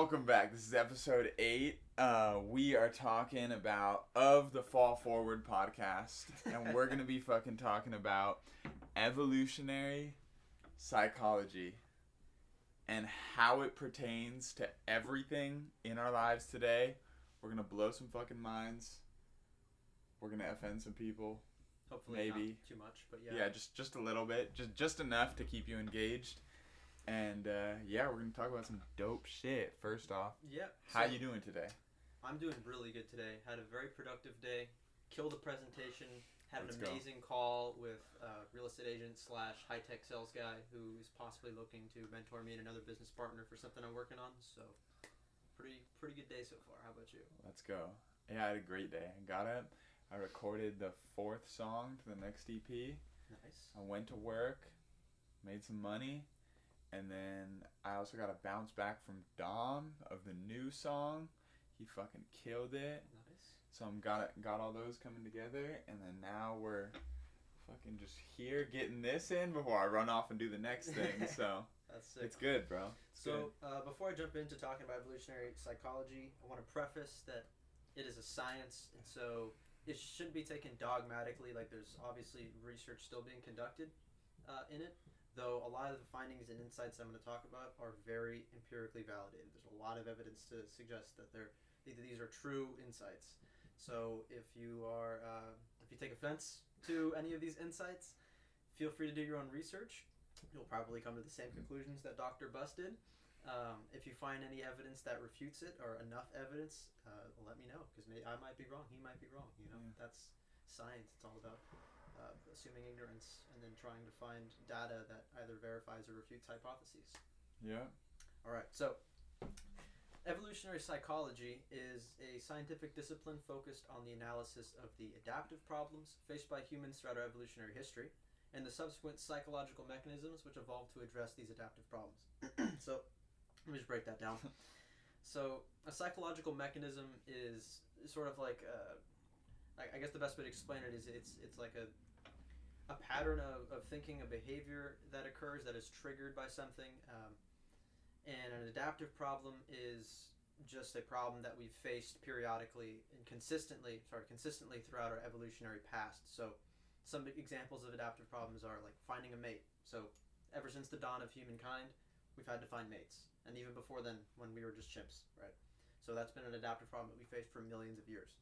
Welcome back. This is episode 8. We are talking about Of the Fall Forward podcast, and we're going to be fucking talking about evolutionary psychology and how it pertains to everything in our lives today. We're going to blow some fucking minds. We're going to offend some people. Hopefully maybe not too much, but yeah. Yeah, just a little bit. Just enough to keep you engaged. And, we're going to talk about some dope shit, first off. Yeah. How you doing today? I'm doing really good today. Had a very productive day. Killed a presentation. Had an amazing call with a real estate agent / high-tech sales guy who is possibly looking to mentor me and another business partner for something I'm working on. So, pretty good day so far. How about you? Let's go. Yeah, I had a great day. I got up. I recorded the 4th song to the next EP. Nice. I went to work. Made some money. And then I also got a bounce back from Dom of the new song. He fucking killed it. Nice. So I'm got all those coming together, and then now we're fucking just here getting this in before I run off and do the next thing. So that's sick. It's good, bro. Before I jump into talking about evolutionary psychology, I want to preface that it is a science, and so it shouldn't be taken dogmatically. Like, there's obviously research still being conducted in it. Though a lot of the findings and insights I'm going to talk about are very empirically validated. There's a lot of evidence to suggest that these are true insights. So if you take offense to any of these insights, feel free to do your own research. You'll probably come to the same conclusions that Dr. Bus did. If you find any evidence that refutes it or enough evidence, let me know, because I might be wrong. He might be wrong. That's science. It's all about assuming ignorance and then trying to find data that either verifies or refutes hypotheses. Yeah. All right. So, evolutionary psychology is a scientific discipline focused on the analysis of the adaptive problems faced by humans throughout our evolutionary history and the subsequent psychological mechanisms which evolved to address these adaptive problems. So, let me just break that down. So, a psychological mechanism is sort of like I guess the best way to explain it is it's like a pattern of thinking, a behavior that occurs that is triggered by something, and an adaptive problem is just a problem that we've faced periodically and consistently throughout our evolutionary past. So some examples of adaptive problems are like finding a mate. So ever since the dawn of humankind, we've had to find mates, and even before then when we were just chimps, right? So that's been an adaptive problem that we faced for millions of years.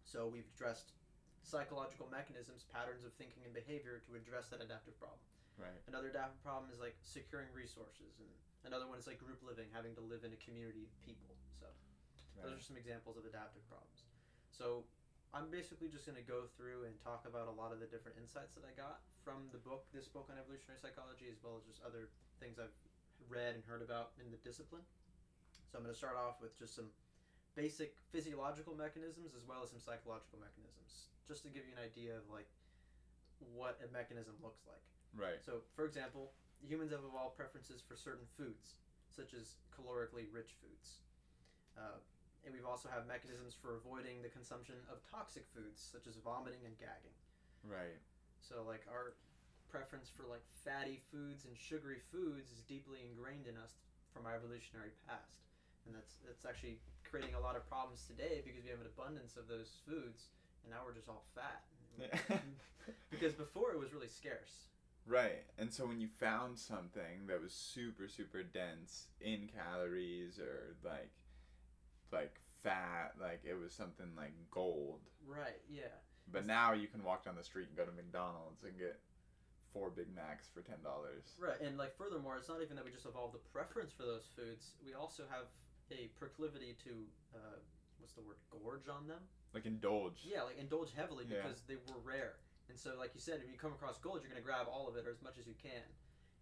So we've addressed psychological mechanisms, patterns of thinking and behavior to address that adaptive problem. Right. Another adaptive problem is like securing resources, and another one is like group living, having to live in a community of people. So those are some examples of adaptive problems. So I'm basically just going to go through and talk about a lot of the different insights that I got from this book on evolutionary psychology, as well as just other things I've read and heard about in the discipline. So I'm going to start off with just some basic physiological mechanisms as well as some psychological mechanisms, just to give you an idea of like what a mechanism looks like. Right. So, for example, humans have evolved preferences for certain foods, such as calorically rich foods. And we've also have mechanisms for avoiding the consumption of toxic foods, such as vomiting and gagging. Right. So, like, our preference for like fatty foods and sugary foods is deeply ingrained in us from our evolutionary past. And that's actually creating a lot of problems today because we have an abundance of those foods, and now we're just all fat. Because before it was really scarce. Right. And so when you found something that was super, super dense in calories or like fat, like it was something like gold. Right, yeah. But now you can walk down the street and go to McDonald's and get 4 Big Macs for $10. Right, and like furthermore, it's not even that we just evolved the preference for those foods. We also have a proclivity to gorge on them. Like indulge. Yeah, like indulge heavily because they were rare. And so, like you said, if you come across gold, you're going to grab all of it or as much as you can.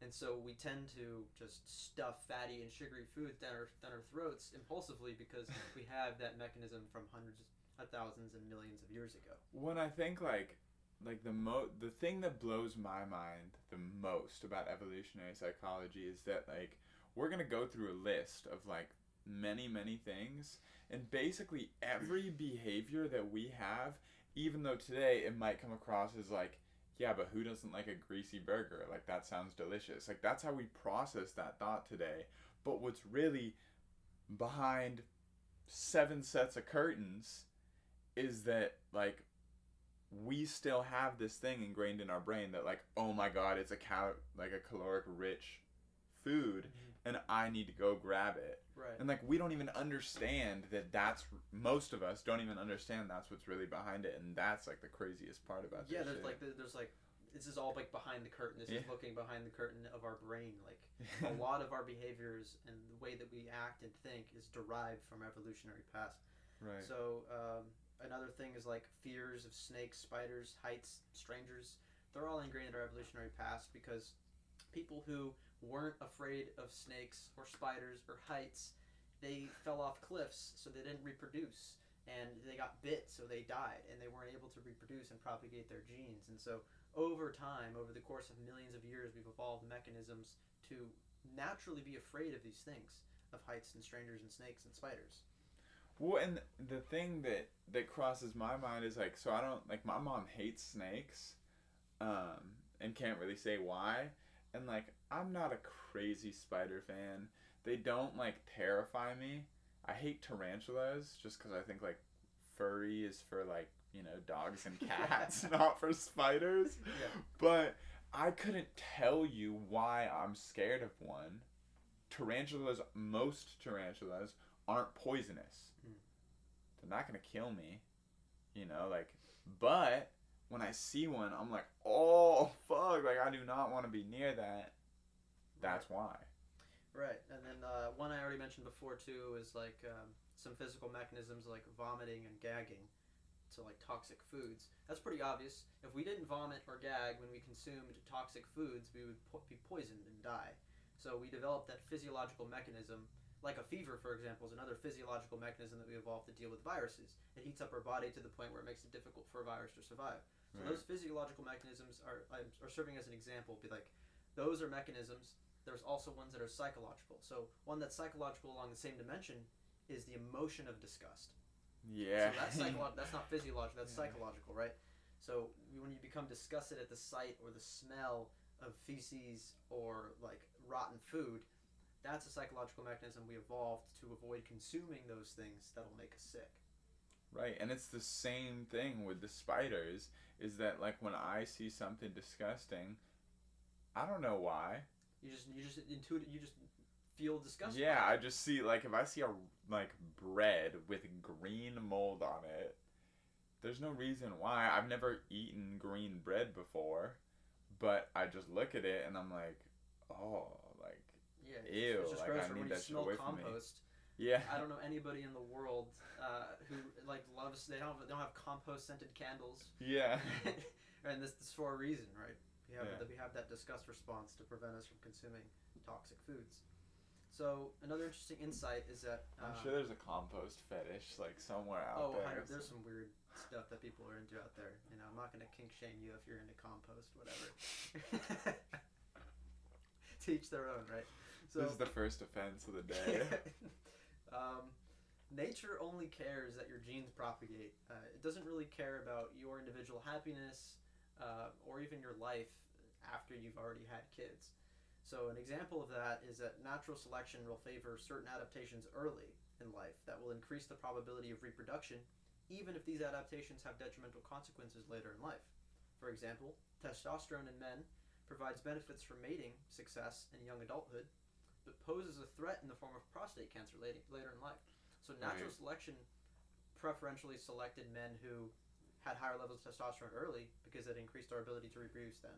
And so we tend to just stuff fatty and sugary foods down our throats impulsively because we have that mechanism from hundreds of thousands and millions of years ago. When I think like the thing that blows my mind the most about evolutionary psychology is that like we're going to go through a list of like many things, and basically every behavior that we have, even though today it might come across as like, yeah, but who doesn't like a greasy burger? Like, that sounds delicious. Like, that's how we process that thought today. But what's really behind 7 sets of curtains is that, like, we still have this thing ingrained in our brain that, like, oh my god, it's a caloric rich food, and I need to go grab it. Right. And, like, we don't even understand that most of us don't even understand that's what's really behind it, and that's, like, the craziest part about this there's shit. this is all like behind the curtain. This is looking behind the curtain of our brain. Like a lot of our behaviors and the way that we act and think is derived from evolutionary past. Right. So another thing is like fears of snakes, spiders, heights, strangers. They're all ingrained in our evolutionary past because people who weren't afraid of snakes or spiders or heights, they fell off cliffs, so they didn't reproduce. And they got bit, so they died, and they weren't able to reproduce and propagate their genes. And so over time, over the course of millions of years, we've evolved mechanisms to naturally be afraid of these things, of heights and strangers and snakes and spiders. Well, and the thing that crosses my mind is, like, so I don't, like, my mom hates snakes, and can't really say why, and, like, I'm not a crazy spider fan. They don't, like, terrify me. I hate tarantulas just because I think, like, furry is for, like, you know, dogs and cats, not for spiders. Yeah. But I couldn't tell you why I'm scared of one. Most tarantulas aren't poisonous. They're not going to kill me, you know, like, but when I see one, I'm like, oh, fuck, like, I do not want to be near that. That's why. Right, and then one I already mentioned before too is like some physical mechanisms like vomiting and gagging to like toxic foods. That's pretty obvious. If we didn't vomit or gag when we consumed toxic foods, we would be poisoned and die. So we developed that physiological mechanism, like a fever, for example, is another physiological mechanism that we evolved to deal with viruses. It heats up our body to the point where it makes it difficult for a virus to survive. So those physiological mechanisms are serving as an example. Be like, those are mechanisms. There's also ones that are psychological. So one that's psychological along the same dimension is the emotion of disgust. Yeah. So that's not physiological, that's psychological, right? So when you become disgusted at the sight or the smell of feces or like rotten food, that's a psychological mechanism we evolved to avoid consuming those things that'll make us sick. Right, and it's the same thing with the spiders, is that, like, when I see something disgusting, I don't know why. You just feel disgusted. Yeah, I just see, like, if I see like, bread with green mold on it, there's no reason why. I've never eaten green bread before, but I just look at it and I'm like, oh, like, ew, it's just like, gross. I need When that shit away from me. Yeah. I don't know anybody in the world who like loves. They don't have compost scented candles. Yeah. And this is for a reason, right? We have that disgust response to prevent us from consuming toxic foods. So another interesting insight is that I'm sure there's a compost fetish like somewhere out there. There's some weird stuff that people are into out there. You know, I'm not gonna kink shame you if you're into compost, whatever. To each their own, right? So this is the first offense of the day. Nature only cares that your genes propagate. It doesn't really care about your individual happiness or even your life after you've already had kids. So an example of that is that natural selection will favor certain adaptations early in life that will increase the probability of reproduction, even if these adaptations have detrimental consequences later in life. For example, testosterone in men provides benefits for mating success in young adulthood, but poses a threat in the form of prostate cancer later in life. So natural selection preferentially selected men who had higher levels of testosterone early because it increased our ability to reproduce then,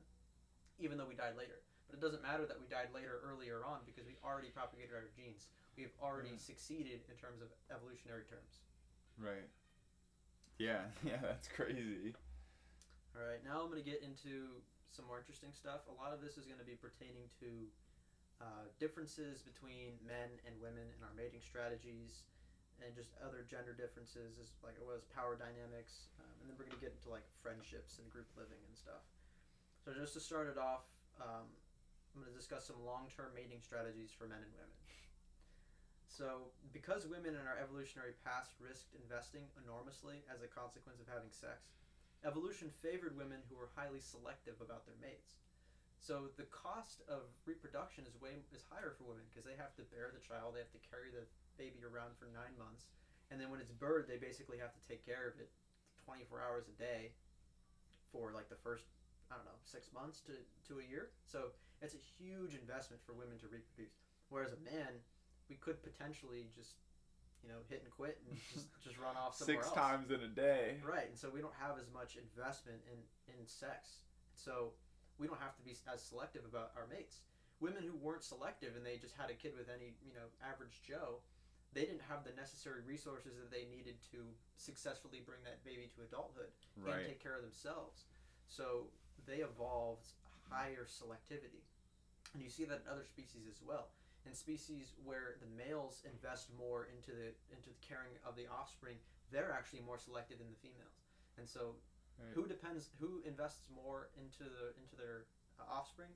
even though we died later. But it doesn't matter that we died earlier on, because we already propagated our genes. We've already succeeded in terms of evolutionary terms. Right. Yeah, that's crazy. All right, now I'm going to get into some more interesting stuff. A lot of this is going to be pertaining to differences between men and women in our mating strategies, and just other gender differences, as like it was power dynamics, and then we're going to get into like friendships and group living and stuff. So just to start it off, I'm going to discuss some long-term mating strategies for men and women. So because women in our evolutionary past risked investing enormously as a consequence of having sex, evolution favored women who were highly selective about their mates. So the cost of reproduction is higher for women because they have to bear the child, they have to carry the baby around for 9 months, and then when it's birthed, they basically have to take care of it 24 hours a day for like the first, I don't know, 6 months to a year. So it's a huge investment for women to reproduce. Whereas a man, we could potentially just, hit and quit and just run off somewhere 6 else. times in a day. Right, and so we don't have as much investment in sex. So we don't have to be as selective about our mates. Women who weren't selective and they just had a kid with any, average Joe, they didn't have the necessary resources that they needed to successfully bring that baby to adulthood and take care of themselves. So they evolved higher selectivity. And you see that in other species as well. In species where the males invest more into the caring of the offspring, they're actually more selective than the females. And so who invests more into their offspring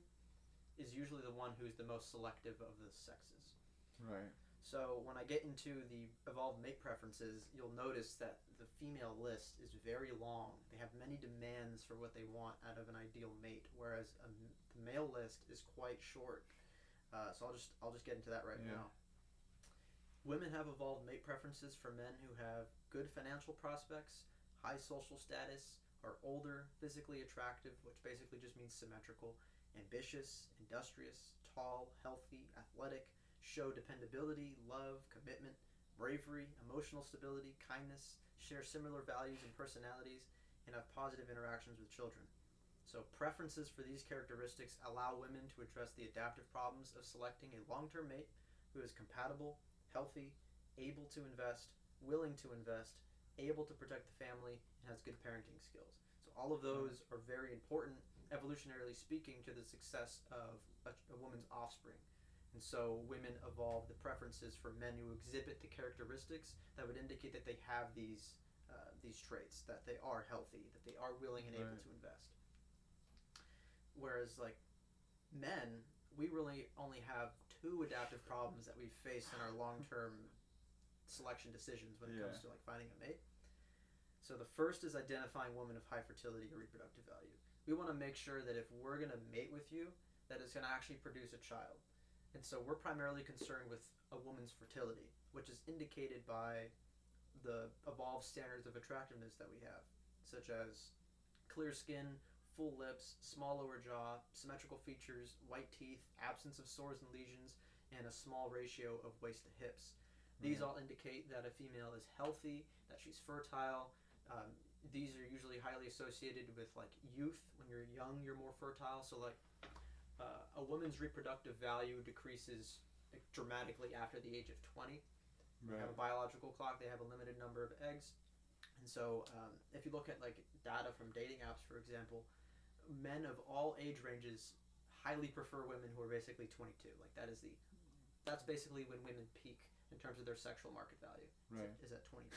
is usually the one who's the most selective of the sexes. Right. So when I get into the evolved mate preferences, you'll notice that the female list is very long. They have many demands for what they want out of an ideal mate, whereas the male list is quite short. So I'll just get into that right now. Women have evolved mate preferences for men who have good financial prospects, high social status, are older, physically attractive, which basically just means symmetrical, ambitious, industrious, tall, healthy, athletic, show dependability, love, commitment, bravery, emotional stability, kindness, share similar values and personalities, and have positive interactions with children. So preferences for these characteristics allow women to address the adaptive problems of selecting a long-term mate who is compatible, healthy, able to invest, willing to invest, able to protect the family, and has good parenting skills. So all of those are very important, evolutionarily speaking, to the success of a woman's offspring. And so women evolve the preferences for men who exhibit the characteristics that would indicate that they have these traits, that they are healthy, that they are willing and able to invest. Whereas like men, we really only have 2 adaptive problems that we face in our long-term selection decisions when it comes to like finding a mate. So the first is identifying women of high fertility or reproductive value. We want to make sure that if we're going to mate with you, that it's going to actually produce a child. And so we're primarily concerned with a woman's fertility, which is indicated by the evolved standards of attractiveness that we have, such as clear skin, full lips, small lower jaw, symmetrical features, white teeth, absence of sores and lesions, and a small ratio of waist to hips. These all indicate that a female is healthy, that she's fertile. These are usually highly associated with like youth. When you're young, you're more fertile. So like a woman's reproductive value decreases dramatically after the age of 20. They have a biological clock. They have a limited number of eggs. And so if you look at like data from dating apps, for example, men of all age ranges highly prefer women who are basically 22. Like that's basically when women peak in terms of their sexual market value. Is at 22.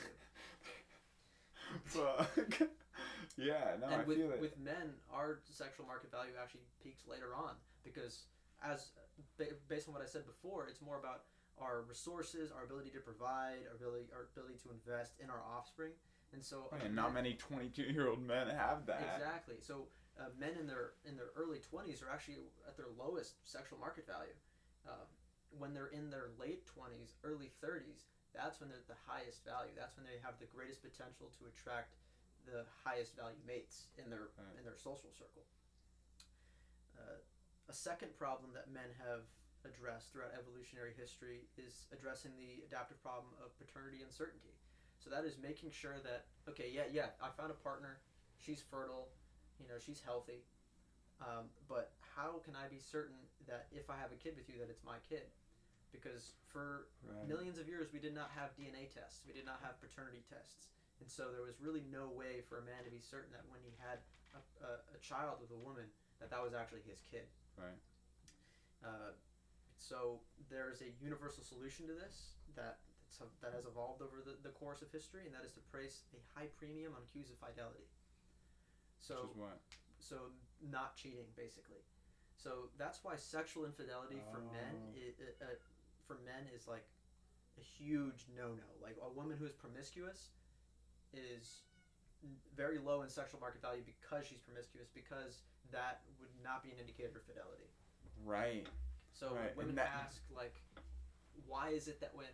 Fuck. Yeah, no, I feel it. With men, our sexual market value actually peaks later on because based on what I said before, it's more about our resources, our ability to provide, our ability to invest in our offspring. And so not many 22-year-old men have that. Exactly. So men in their early 20s are actually at their lowest sexual market value. When they're in their late 20s, early 30s, that's when they're at the highest value. That's when they have the greatest potential to attract the highest value mates in their social circle. A second problem that men have addressed throughout evolutionary history is addressing the adaptive problem of paternity uncertainty. So that is making sure that, okay, I found a partner, she's fertile, she's healthy, but how can I be certain that if I have a kid with you that it's my kid? Because for millions of years we did not have DNA tests, we did not have paternity tests, and so there was really no way for a man to be certain that when he had a child with a woman that was actually his kid. Right. So there's a universal solution to this that has evolved over the course of history, and that is to place a high premium on cues of fidelity. So, which is what? So not cheating, basically. So that's why sexual infidelity for men is like a huge no-no. Like a woman who is promiscuous is very low in sexual market value because she's promiscuous, because that would not be an indicator of fidelity. Right. So women ask, like, why is it that when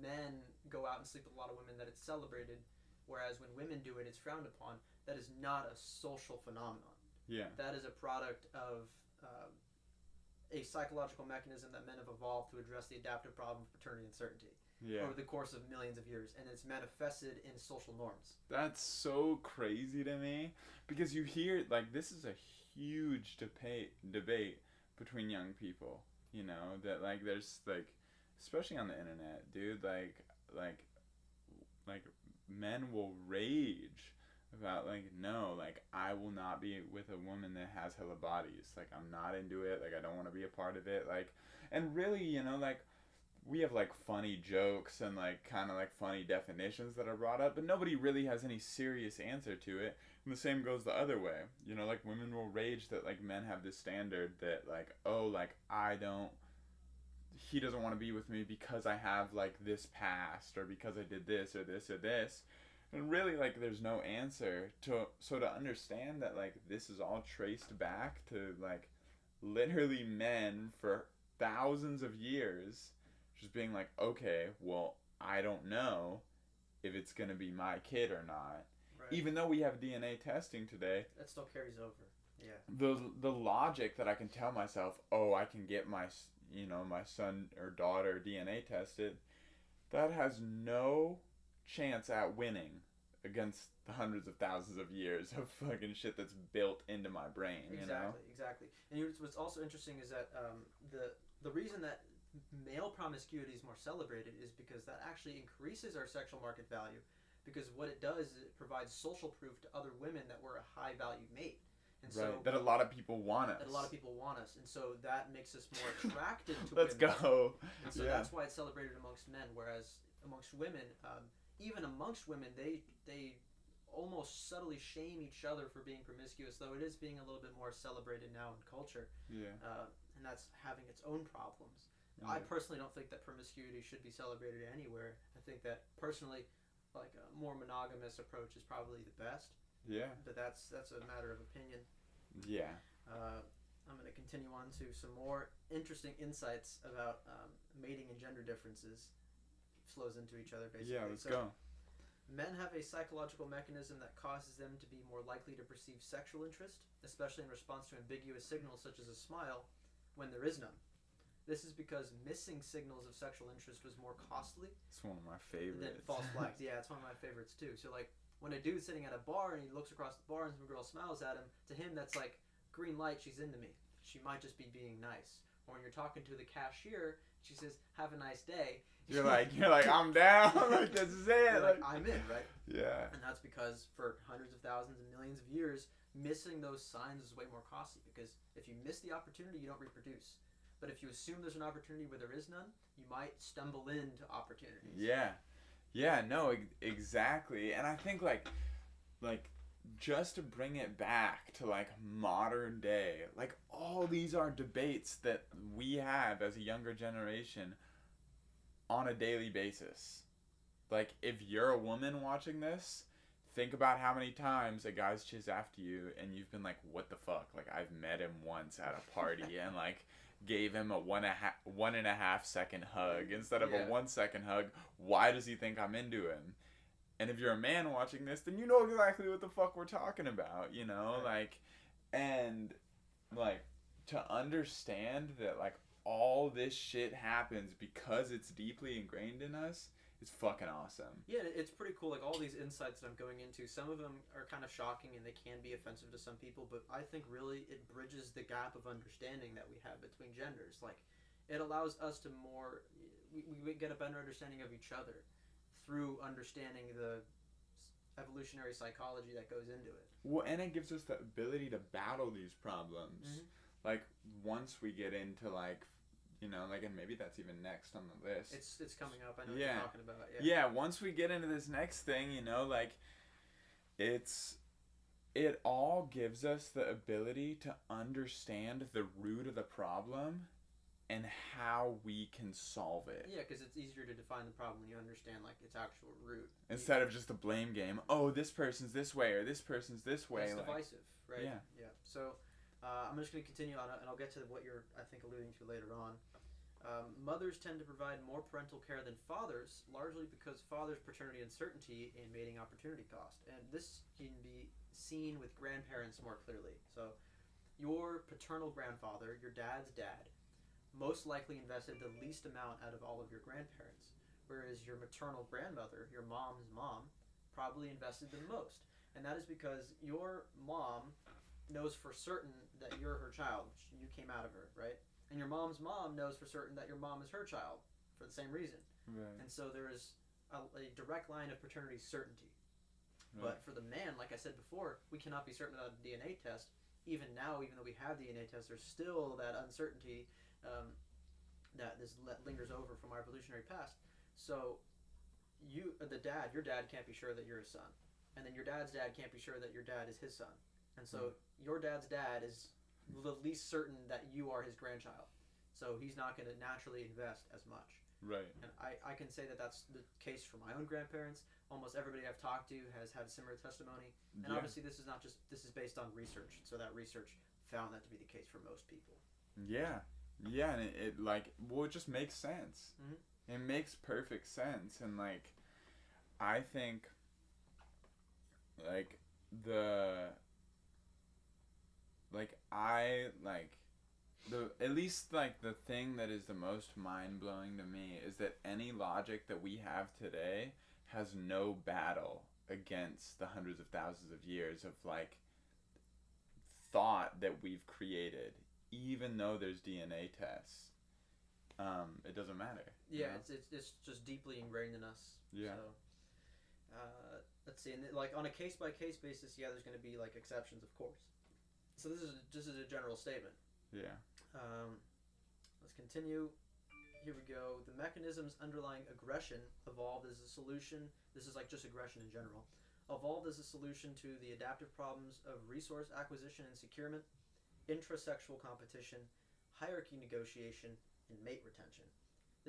men go out and sleep with a lot of women that it's celebrated, whereas when women do it, it's frowned upon. That is not a social phenomenon. Yeah. That is a product of a psychological mechanism that men have evolved to address the adaptive problem of paternity uncertainty over the course of millions of years, and it's manifested in social norms. That's so crazy to me, because you hear, like, this is a huge debate between young people, you know, that, like, there's, like, especially on the internet, dude, like men will rage about, like, no, like, I will not be with a woman that has hella bodies, like, I'm not into it, like, I don't want to be a part of it, like, and really, you know, like, we have, like, funny jokes and, like, kind of, like, funny definitions that are brought up, but nobody really has any serious answer to it. And the same goes the other way. You know, like, women will rage that, like, men have this standard that, like, oh, like, he doesn't want to be with me because I have, like, this past, or because I did this, or this, or this. And really, like, there's no answer so to understand that, like, this is all traced back to, like, literally men for thousands of years just being like, okay, well, I don't know if it's going to be my kid or not. Right. Even though we have DNA testing today. That still carries over. Yeah. The logic that I can tell myself, oh, I can get my son or daughter DNA tested, that has no chance at winning against the hundreds of thousands of years of fucking shit that's built into my brain, you know? Exactly. And what's also interesting is that the reason that male promiscuity is more celebrated is because that actually increases our sexual market value, because what it does is it provides social proof to other women that we're a high value mate. And right. So that a lot of people want us. And so that makes us more attracted to Let's women. go. And so that's why it's celebrated amongst men, whereas amongst women, even amongst women, they almost subtly shame each other for being promiscuous, though it is being a little bit more celebrated now in culture. Yeah. And that's having its own problems. Yeah. I personally don't think that promiscuity should be celebrated anywhere. I think that personally, like, a more monogamous approach is probably the best. Yeah. But that's a matter of opinion. Yeah. I'm going to continue on to some more interesting insights about mating and gender differences. Flows into each other, basically. Yeah, let's go. Men have a psychological mechanism that causes them to be more likely to perceive sexual interest, especially in response to ambiguous signals such as a smile, when there is none. This is because missing signals of sexual interest was more costly. It's one of my favorites. Than false flags. Yeah, it's one of my favorites too. So, like, when a dude's sitting at a bar and he looks across the bar and some girl smiles at him, to him that's like, green light, she's into me. She might just be being nice. Or when you're talking to the cashier, she says, have a nice day. You're like, I'm down. Like, this is it. Like, I'm in, right? Yeah. And that's because for hundreds of thousands and millions of years, missing those signs is way more costly, because if you miss the opportunity, you don't reproduce. But if you assume there's an opportunity where there is none, you might stumble into opportunities. Yeah. Yeah, no, exactly. And I think, like, just to bring it back to, like, modern day, like, all these are debates that we have as a younger generation on a daily basis. Like, if you're a woman watching this, think about how many times a guy's chased after you and you've been like, what the fuck? Like, I've met him once at a party and, like, gave him a 1.5 second hug instead of a 1 second hug. Why does he think I'm into him? And if you're a man watching this, then you know exactly what the fuck we're talking about, you know? Right. Like, and, like, to understand that, like, all this shit happens because it's deeply ingrained in us is fucking awesome. Yeah, it's pretty cool. Like, all these insights that I'm going into, some of them are kind of shocking and they can be offensive to some people, but I think really it bridges the gap of understanding that we have between genders. Like, it allows us to we get a better understanding of each other through understanding the evolutionary psychology that goes into it. Well, and it gives us the ability to battle these problems. Mm-hmm. Like, once we get into, like, you know, like, and maybe that's even next on the list. It's coming up. I know what you're talking about. Yeah, once we get into this next thing, you know, like, it all gives us the ability to understand the root of the problem and how we can solve it. Yeah, because it's easier to define the problem when you understand, like, its actual root. Instead of just a blame game. Oh, this person's this way or this person's this way. It's like, divisive, right? Yeah. So, I'm just going to continue on, and I'll get to what you're, I think, alluding to later on. Mothers tend to provide more parental care than fathers, largely because fathers' paternity uncertainty and mating opportunity cost. And this can be seen with grandparents more clearly. So, your paternal grandfather, your dad's dad, most likely invested the least amount out of all of your grandparents, whereas your maternal grandmother, your mom's mom, probably invested the most. And that is because your mom knows for certain that you're her child. You came out of her, right? And your mom's mom knows for certain that your mom is her child for the same reason. Right. And so there is a direct line of paternity certainty. Right. But for the man, like I said before, we cannot be certain without a DNA test. Even now, even though we have DNA tests, there's still that uncertainty that lingers over from our evolutionary past. So your dad can't be sure that you're his son. And then your dad's dad can't be sure that your dad is his son. And so your dad's dad is the least certain that you are his grandchild. So he's not going to naturally invest as much. Right. And I can say that that's the case for my own grandparents. Almost everybody I've talked to has had a similar testimony. And obviously this is based on research. So that research found that to be the case for most people. Yeah. Yeah, and it just makes sense. Mm-hmm. It makes perfect sense. And I think the thing that is the most mind-blowing to me is that any logic that we have today has no battle against the hundreds of thousands of years of thought that we've created. Even though there's DNA tests, it doesn't matter. Yeah, it's just deeply ingrained in us. Yeah. So, let's see, and on a case-by-case basis, there's going to be exceptions, of course. So this is a general statement. Yeah. Let's continue. Here we go. The mechanisms underlying aggression evolved as a solution. This is just aggression in general. Evolved as a solution to the adaptive problems of resource acquisition and securement, intrasexual competition, hierarchy negotiation, and mate retention.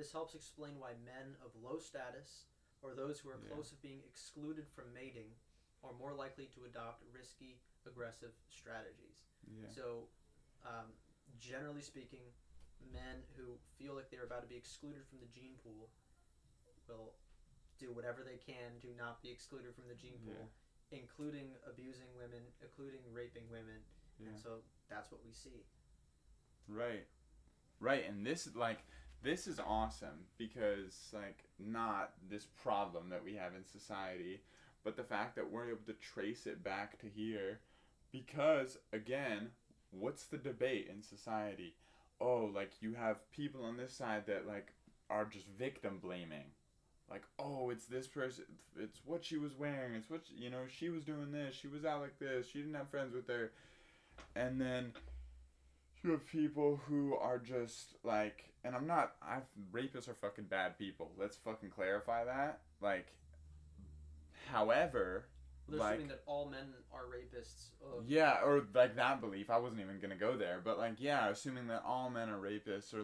This helps explain why men of low status, or those who are close of being excluded from mating, are more likely to adopt risky, aggressive strategies. Yeah. So, generally speaking, men who feel like they're about to be excluded from the gene pool will do whatever they can to not be excluded from the gene pool, including abusing women, including raping women. And so that's what we see. Right. And this is awesome because not this problem that we have in society, but the fact that we're able to trace it back to here, because again, what's the debate in society? Oh, you have people on this side that are just victim blaming. Oh, it's this person, it's what she was wearing, it's what she was doing this, she was out like this, she didn't have friends with her. And then you have people who are just rapists are fucking bad people. Let's fucking clarify that. However, they're assuming that all men are rapists. Yeah, or that belief. I wasn't even gonna go there, but assuming that all men are rapists, or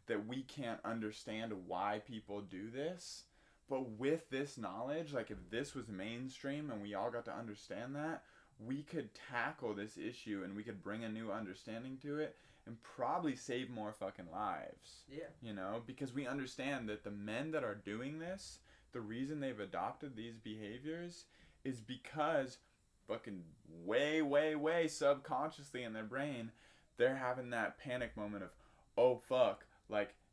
that we can't understand why people do this. But with this knowledge, if this was mainstream and we all got to understand that, we could tackle this issue and we could bring a new understanding to it and probably save more fucking lives. Yeah. Because we understand that the men that are doing this, the reason they've adopted these behaviors is because fucking way, way, way subconsciously in their brain, they're having that panic moment of, oh fuck,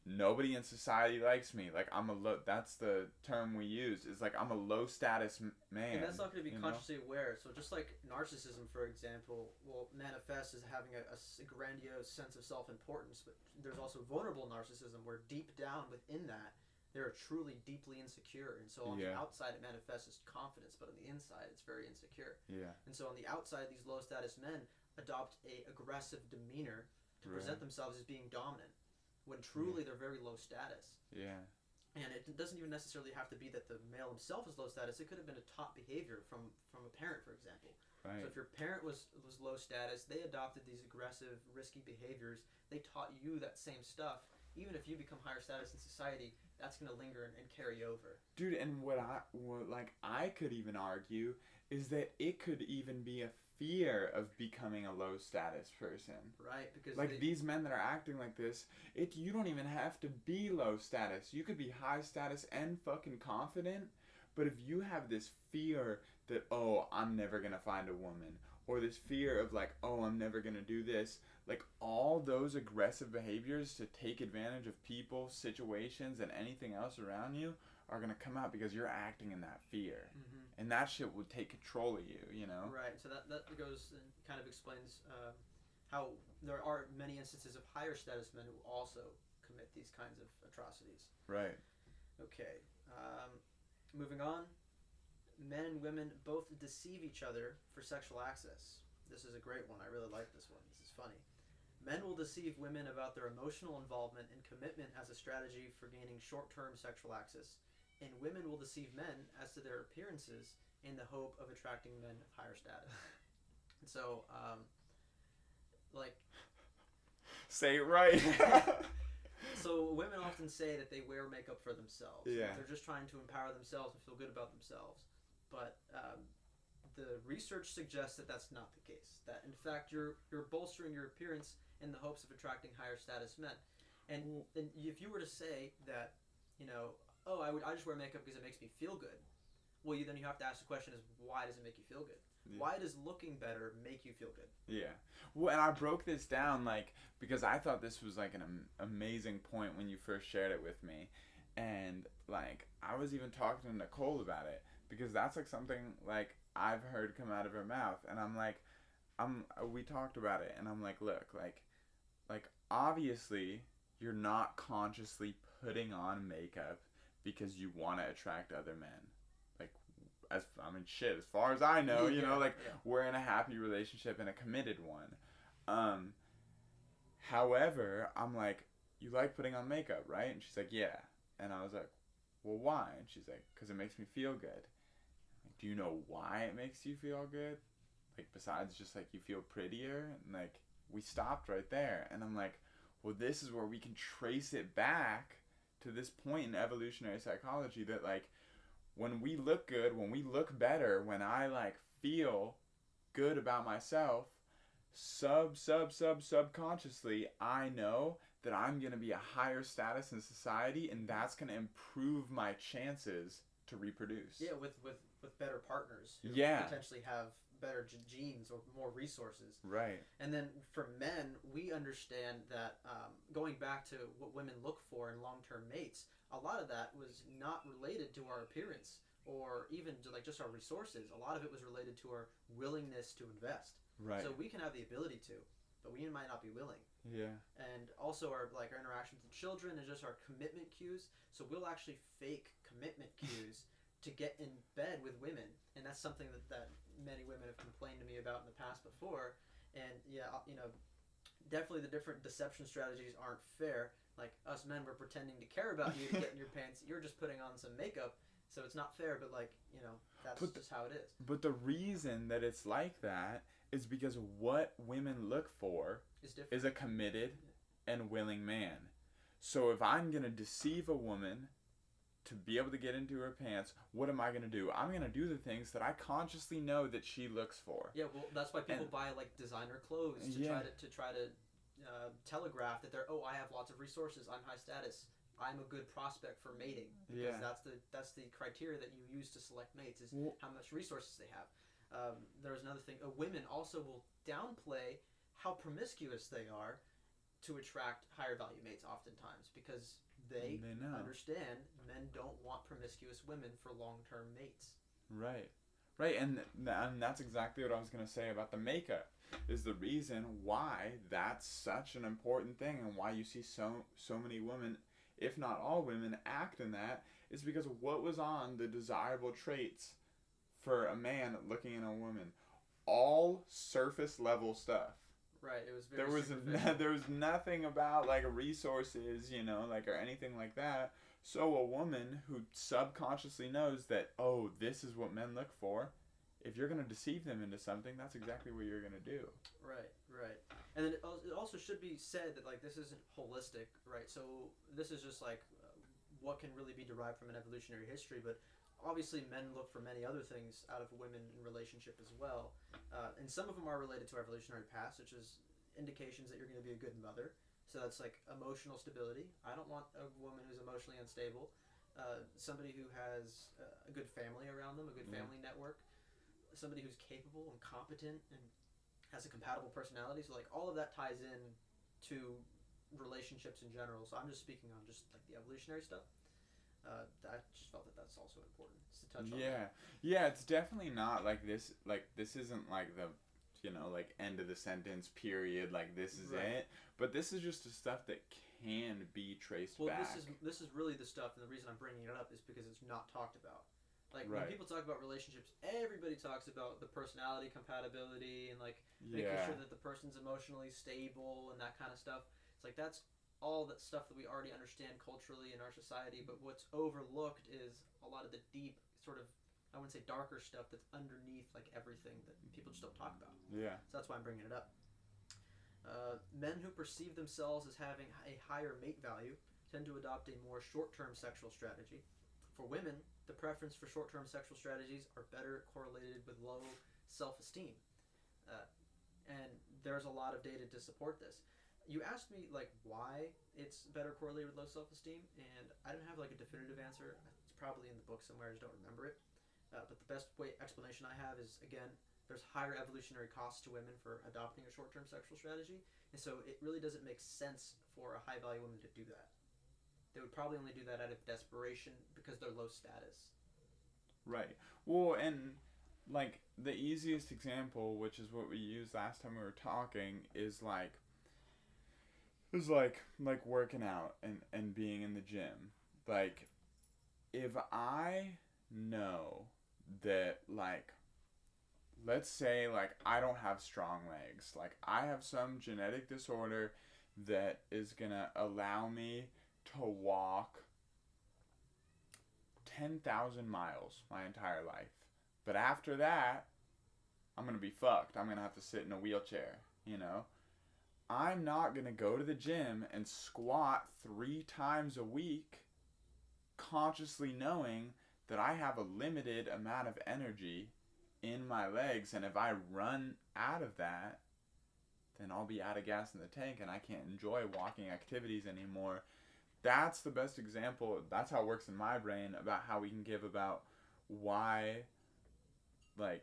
nobody in society likes me. That's the term we use, is I'm a low status man. And that's not going to be consciously aware. So just like narcissism, for example, will manifest as having a grandiose sense of self-importance, but there's also vulnerable narcissism where deep down within that, they're truly deeply insecure. And so on the outside, it manifests as confidence, but on the inside, it's very insecure. Yeah. And so on the outside, these low status men adopt a aggressive demeanor to present themselves as being dominant, when truly they're very low status. Yeah. And it doesn't even necessarily have to be that the male himself is low status. It could have been a taught behavior from a parent, for example. Right. So if your parent was low status, they adopted these aggressive, risky behaviors. They taught you that same stuff. Even if you become higher status in society, that's going to linger and carry over. Dude, and what I could even argue is that it could even be a fear of becoming a low status person. Right, because like these men that are acting like this, you don't even have to be low status. You could be high status and fucking confident, but if you have this fear that, oh, I'm never gonna find a woman, or this fear of like, oh, I'm never gonna do this, like all those aggressive behaviors to take advantage of people, situations, and anything else around you are gonna come out because you're acting in that fear. And that shit would take control of you, you know? Right, so that goes and kind of explains how there are many instances of higher status men who also commit these kinds of atrocities. Right. Okay, moving on. Men and women both deceive each other for sexual access. This is a great one. I really like this one. This is funny. Men will deceive women about their emotional involvement and commitment as a strategy for gaining short-term sexual access. And women will deceive men as to their appearances in the hope of attracting men of higher status. And so, like... Say it right. So women often say that they wear makeup for themselves. Yeah. They're just trying to empower themselves and feel good about themselves. But the research suggests that that's not the case. That, in fact, you're bolstering your appearance in the hopes of attracting higher status men. And if you were to say that, you know... oh, I just wear makeup because it makes me feel good. Well, then you have to ask the question is, why does it make you feel good? Yeah. Why does looking better make you feel good? Yeah. Well, and I broke this down, like, because I thought this was, like, an amazing point when you first shared it with me. And, like, I was even talking to Nicole about it, because that's, like, something, like, I've heard come out of her mouth. And I'm like, we talked about it, and I'm like, look, like, obviously, you're not consciously putting on makeup because you want to attract other men. Like, as far as I know, you know, like, we're in a happy relationship and a committed one. However, I'm like, you like putting on makeup, right? And she's like, yeah. And I was like, well, why? And she's like, because it makes me feel good. Like, do you know why it makes you feel good? Like, besides just, like, you feel prettier? And, like, we stopped right there. And I'm like, well, this is where we can trace it back to this point in evolutionary psychology that, like, when we look good, when we look better, when I, like, feel good about myself, subconsciously, I know that I'm going to be a higher status in society, and that's going to improve my chances to reproduce. Yeah, with better partners who potentially have better genes or more resources. Right. And then for men, we understand that going back to what women look for in long-term mates, a lot of that was not related to our appearance or even to, like, just our resources. A lot of it was related to our willingness to invest. Right. So we can have the ability to, but we might not be willing. Yeah. And also our interaction with the children and just our commitment cues. So we'll actually fake commitment cues to get in bed with women, and that's something that many women have complained to me about in the past before. And yeah, you know, definitely the different deception strategies aren't fair. Like, us men, we're pretending to care about you to get in your pants. You're just putting on some makeup, so it's not fair. But, like, you know, that's just how it is. But the reason that it's like that is because what women look for is a committed and willing man. So if I'm gonna deceive a woman to be able to get into her pants, what am I going to do? I'm going to do the things that I consciously know that she looks for. Yeah, well, that's why people buy, like, designer clothes to try to telegraph that they're, I have lots of resources, I'm high status, I'm a good prospect for mating, because that's the criteria that you use to select mates is how much resources they have. There's another thing. Women also will downplay how promiscuous they are to attract higher value mates oftentimes, because they understand men don't want promiscuous women for long-term mates. Right. Right, and that's exactly what I was going to say about the makeup, is the reason why that's such an important thing, and why you see so many women, if not all women, act in that, is because of what was on the desirable traits for a man looking at a woman. All surface level stuff. Right, it was very there was nothing about, like, resources, you know, like, or anything like that. So a woman who subconsciously knows that, this is what men look for, if you're going to deceive them into something, that's exactly what you're going to do. Right. And then it also should be said that, like, this isn't holistic, right? So this is just, like, what can really be derived from an evolutionary history, but obviously men look for many other things out of women in relationship as well. And some of them are related to our evolutionary past, such as indications that you're going to be a good mother. So that's like emotional stability. I don't want a woman who's emotionally unstable. Somebody who has a good family around them, a good family network. Somebody who's capable and competent and has a compatible personality. So like all of that ties in to relationships in general. So I'm just speaking on just like the evolutionary stuff. I just felt that that's also important to touch on. Yeah, it's definitely not like this. Like this isn't like the, like end of the sentence period. Like this is it. But this is just the stuff that can be traced back. Well, this is really the stuff, and the reason I'm bringing it up is because it's not talked about. Like when people talk about relationships, everybody talks about the personality compatibility and like making sure that the person's emotionally stable and that kind of stuff. It's like that's all that stuff that we already understand culturally in our society, but what's overlooked is a lot of the deep sort of, I wouldn't say darker stuff that's underneath like everything that people just don't talk about. Yeah. So that's why I'm bringing it up. Men who perceive themselves as having a higher mate value tend to adopt a more short-term sexual strategy. For women, the preference for short-term sexual strategies are better correlated with low self-esteem. And there's a lot of data to support this. You asked me like why it's better correlated with low self-esteem, and I didn't have like a definitive answer. It's probably in the book somewhere, I just don't remember it. But the best explanation I have is, again, there's higher evolutionary costs to women for adopting a short-term sexual strategy, and so it really doesn't make sense for a high-value woman to do that. They would probably only do that out of desperation because they're low status. Right. Well, and like the easiest example, which is what we used last time we were talking, is like working out and being in the gym. Like, if I know that, like, let's say, like, I don't have strong legs. Like, I have some genetic disorder that is gonna allow me to walk 10,000 miles my entire life. But after that, I'm going to be fucked. I'm going to have to sit in a wheelchair, I'm not going to go to the gym and squat 3 times a week consciously knowing that I have a limited amount of energy in my legs, and if I run out of that, then I'll be out of gas in the tank and I can't enjoy walking activities anymore. That's the best example. That's how it works in my brain about how we can give about why, I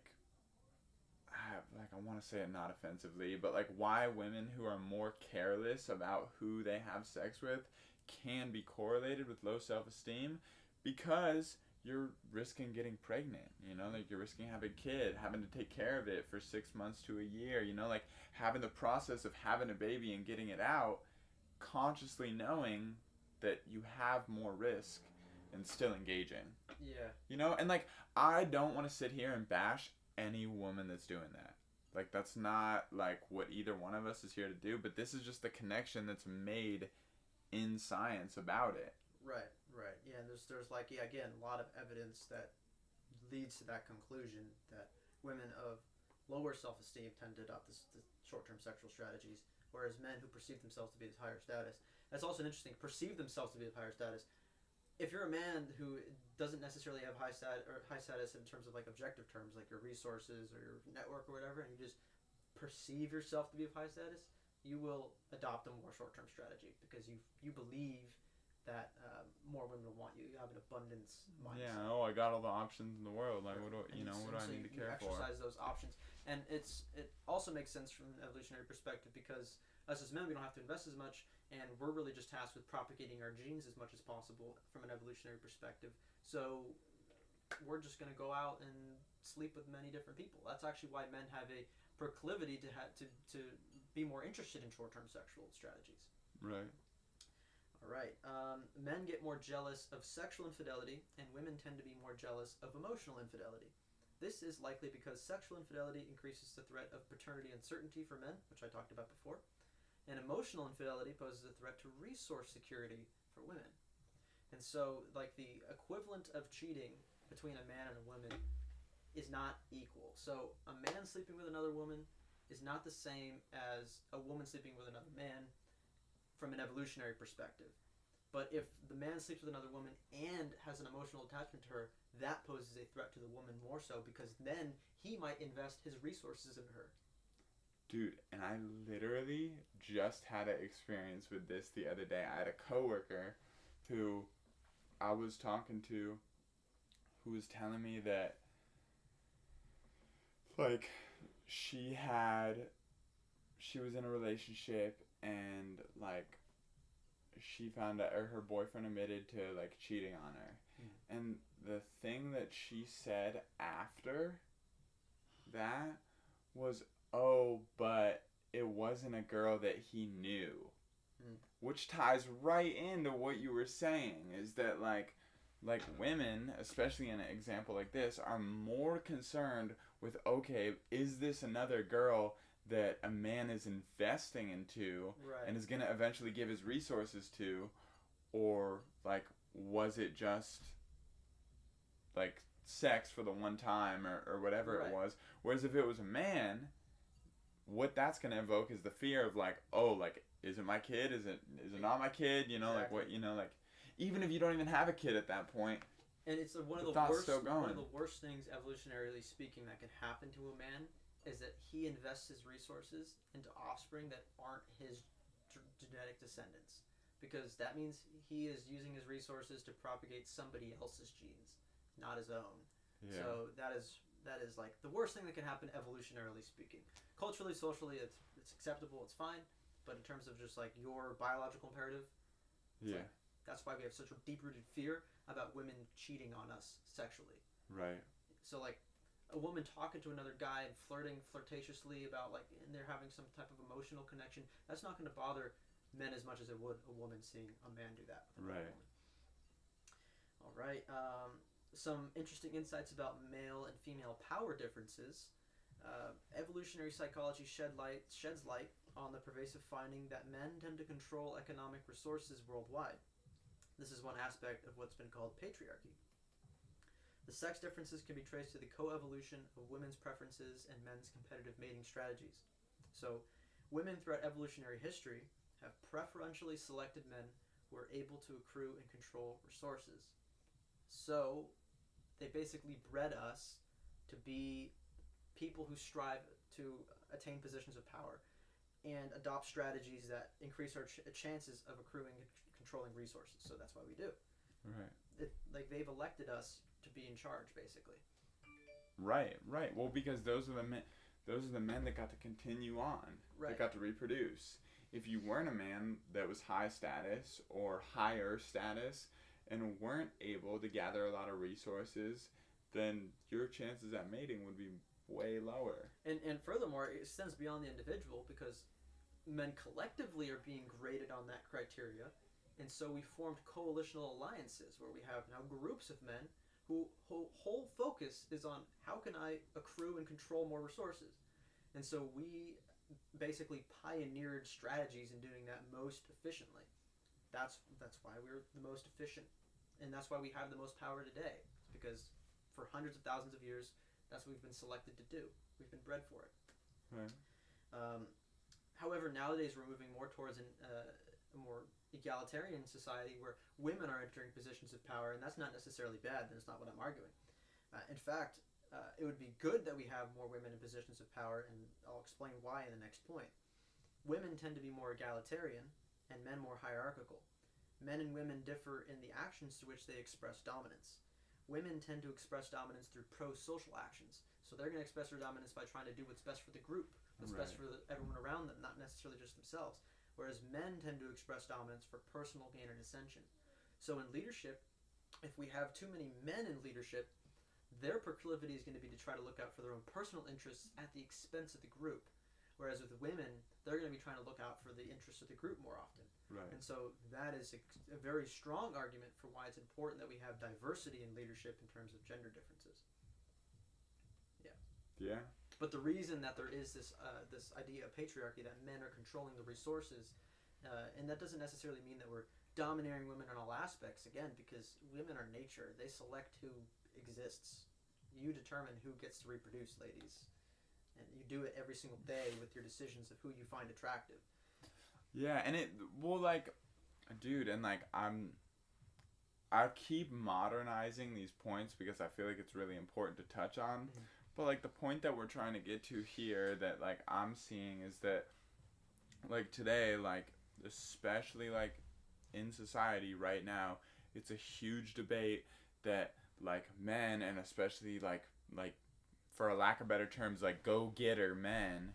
want to say it not offensively, but like why women who are more careless about who they have sex with can be correlated with low self-esteem, because you're risking getting pregnant, like you're risking having a kid, having to take care of it for 6 months to a year, like having the process of having a baby and getting it out, consciously knowing that you have more risk and still engaging. Yeah. And like I don't want to sit here and bash any woman that's doing that. Like that's not like what either one of us is here to do, but this is just the connection that's made in science about it. Right. Yeah, and there's like, again, a lot of evidence that leads to that conclusion that women of lower self-esteem tend to adopt the short-term sexual strategies, whereas men who perceive themselves to be of higher status. That's also an interesting, perceive themselves to be of higher status. If you're a man who doesn't necessarily have high status in terms of like objective terms, like your resources or your network or whatever, and you just perceive yourself to be of high status, you will adopt a more short-term strategy because you believe that more women will want you. You have an abundance mindset. Yeah. I got all the options in the world. Like, what do I need to care for? You exercise those options, and it also makes sense from an evolutionary perspective because us as men, we don't have to invest as much, and we're really just tasked with propagating our genes as much as possible from an evolutionary perspective. So we're just going to go out and sleep with many different people. That's actually why men have a proclivity to be more interested in short-term sexual strategies. Right. All right. Men get more jealous of sexual infidelity, and women tend to be more jealous of emotional infidelity. This is likely because sexual infidelity increases the threat of paternity uncertainty for men, which I talked about before, and emotional infidelity poses a threat to resource security for women. And so, like, the equivalent of cheating between a man and a woman is not equal. So a man sleeping with another woman is not the same as a woman sleeping with another man from an evolutionary perspective. But if the man sleeps with another woman and has an emotional attachment to her, that poses a threat to the woman more so, because then he might invest his resources in her. Dude, and I literally just had an experience with this the other day. I had a coworker who I was talking to who was telling me that, like, she was in a relationship and, like, she found out, or her boyfriend admitted to, like, cheating on her. And the thing that she said after that was, oh, but it wasn't a girl that he knew. Which ties right into what you were saying, is that, like women, especially in an example like this, are more concerned with, okay, is this another girl that a man is investing into and is going to eventually give his resources to, or, like, was it just, like, sex for the one time or whatever it was. Whereas if it was a man, what that's going to evoke is the fear of, like, oh, like, is it my kid? Is it not my kid? You know, like, what, you know, like, even if you don't even have a kid at that point. And it's one of the worst things, evolutionarily speaking, that can happen to a man is that he invests his resources into offspring that aren't his genetic descendants, because that means he is using his resources to propagate somebody else's genes, not his own. Yeah. So that is like the worst thing that can happen, evolutionarily speaking. Culturally, socially, it's acceptable, it's fine, but in terms of just, like, your biological imperative, like, that's why we have such a deep-rooted fear about women cheating on us sexually. Right. So, like, a woman talking to another guy and flirting flirtatiously about, like, and they're having some type of emotional connection, that's not going to bother men as much as it would a woman seeing a man do that with another woman. All right. Some interesting insights about male and female power differences. Evolutionary psychology sheds light on the pervasive finding that men tend to control economic resources worldwide. This is one aspect of what's been called patriarchy. The sex differences can be traced to the coevolution of women's preferences and men's competitive mating strategies. So, women throughout evolutionary history have preferentially selected men who are able to accrue and control resources. So, they basically bred us to be people who strive to attain positions of power and adopt strategies that increase our chances of accruing and controlling resources. So that's why we do. Right. Like, they've elected us to be in charge, basically. Right. Well, because those are the men that got to continue on. Right. That got to reproduce. If you weren't a man that was high status or higher status and weren't able to gather a lot of resources, then your chances at mating would be way lower. And furthermore, it extends beyond the individual, because men collectively are being graded on that criteria, and so we formed coalitional alliances where we have now groups of men whose whole focus is on how can I accrue and control more resources. And so we basically pioneered strategies in doing that most efficiently. That's why we're the most efficient, and that's why we have the most power today. It's because for hundreds of thousands of years, that's what we've been selected to do. We've been bred for it. Right. However, nowadays we're moving more towards a more egalitarian society where women are entering positions of power, and that's not necessarily bad. That's not what I'm arguing. In fact, it would be good that we have more women in positions of power, and I'll explain why in the next point. Women tend to be more egalitarian, and men more hierarchical. Men and women differ in the actions to which they express dominance. Women tend to express dominance through pro-social actions. So they're going to express their dominance by trying to do what's best for the group, what's best for everyone around them, not necessarily just themselves. Whereas men tend to express dominance for personal gain and ascension. So in leadership, if we have too many men in leadership, their proclivity is going to be to try to look out for their own personal interests at the expense of the group. Whereas with women, they're going to be trying to look out for the interests of the group more often. Right. And so that is a very strong argument for why it's important that we have diversity in leadership in terms of gender differences. Yeah. Yeah. But the reason that there is this idea of patriarchy, that men are controlling the resources, and that doesn't necessarily mean that we're domineering women in all aspects, again, because women are nature. They select who exists. You determine who gets to reproduce, ladies. And you do it every single day with your decisions of who you find attractive. Yeah, and Dude, and like I keep modernizing these points because I feel like it's really important to touch on. Mm-hmm. But like the point that we're trying to get to here that like I'm seeing is that like today, like especially like in society right now, it's a huge debate that like men, and especially like for a lack of better terms, like go-getter men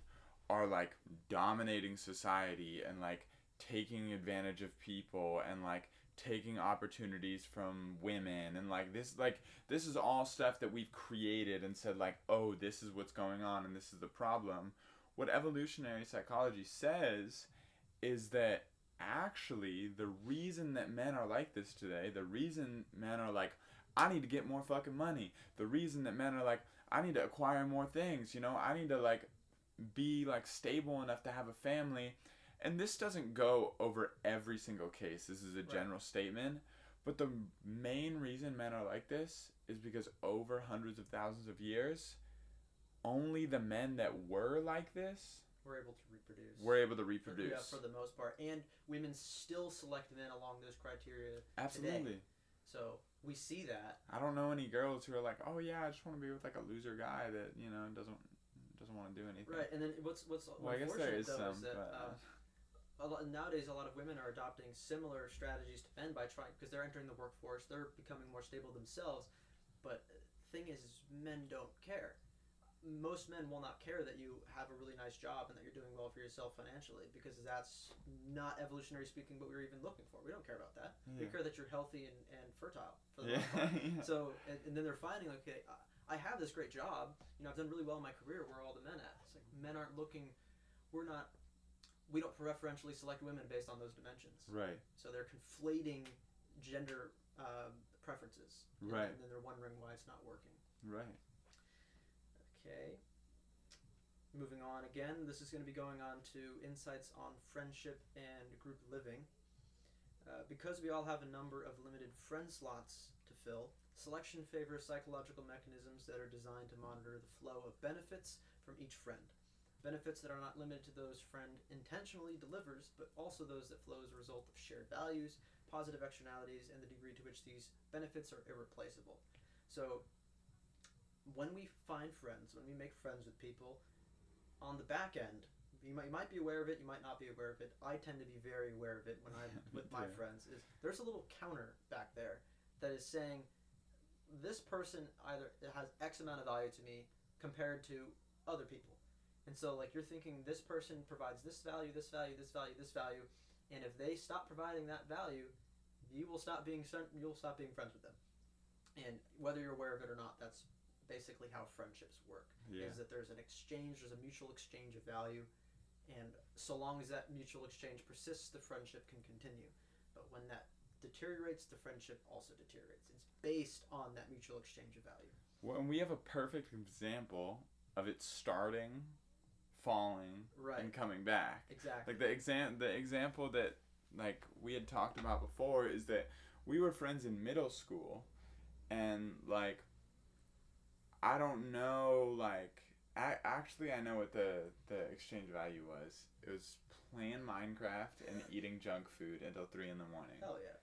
are like dominating society and like taking advantage of people and like taking opportunities from women, and like this is all stuff that we've created and said like, oh, this is what's going on and this is the problem. What evolutionary psychology says is that actually the reason that men are like this today, the reason men are like, I need to get more fucking money, the reason that men are like, I need to acquire more things, you know, I need to like be like stable enough to have a family. And this doesn't go over every single case. This is a general statement. But the main reason men are like this is because over hundreds of thousands of years, only the men that were like this were able to reproduce. Yeah, for the most part. And women still select men along those criteria absolutely today. So we see that. I don't know any girls who are like, oh yeah, I just want to be with like a loser guy that, you know, doesn't want to do anything. Right, and then what's well, I guess there is though, some, is that nowadays a lot of women are adopting similar strategies to men by trying, because they're entering the workforce, they're becoming more stable themselves. But thing is men don't care. Most men will not care that you have a really nice job and that you're doing well for yourself financially, because that's not evolutionary speaking what we're even looking for. We don't care about that. Yeah. We care that you're healthy and fertile for the most part. Yeah. So and then they're finding like, okay, I have this great job, you know, I've done really well in my career, where are all the men at? It's like men aren't looking, we don't preferentially select women based on those dimensions. Right. So they're conflating gender preferences. Right. And then they're wondering why it's not working. Right. Okay. Moving on again, this is going to be going on to insights on friendship and group living. Because we all have a number of limited friend slots to fill, selection favors psychological mechanisms that are designed to monitor the flow of benefits from each friend. Benefits that are not limited to those friend intentionally delivers, but also those that flow as a result of shared values, positive externalities, and the degree to which these benefits are irreplaceable. So when we find friends, when we make friends with people, on the back end, you might be aware of it, you might not be aware of it. I tend to be very aware of it when I'm with my friends. Is there's a little counter back there that is saying, this person either has X amount of value to me compared to other people. And so like you're thinking, this person provides this value, this value, this value, this value, and if they stop providing that value, you'll stop being friends with them. And whether you're aware of it or not, that's basically how friendships work. Yeah. Is that there's an exchange, there's a mutual exchange of value, and so long as that mutual exchange persists, the friendship can continue. But when that deteriorates, the friendship also deteriorates. It's based on that mutual exchange of value. Well, and we have a perfect example of it starting, falling, right, and coming back. Exactly. Like the example that like we had talked about before is that we were friends in middle school, and like I don't know, like actually I know what the exchange value was. It was playing Minecraft and eating junk food until 3 a.m. Hell yeah.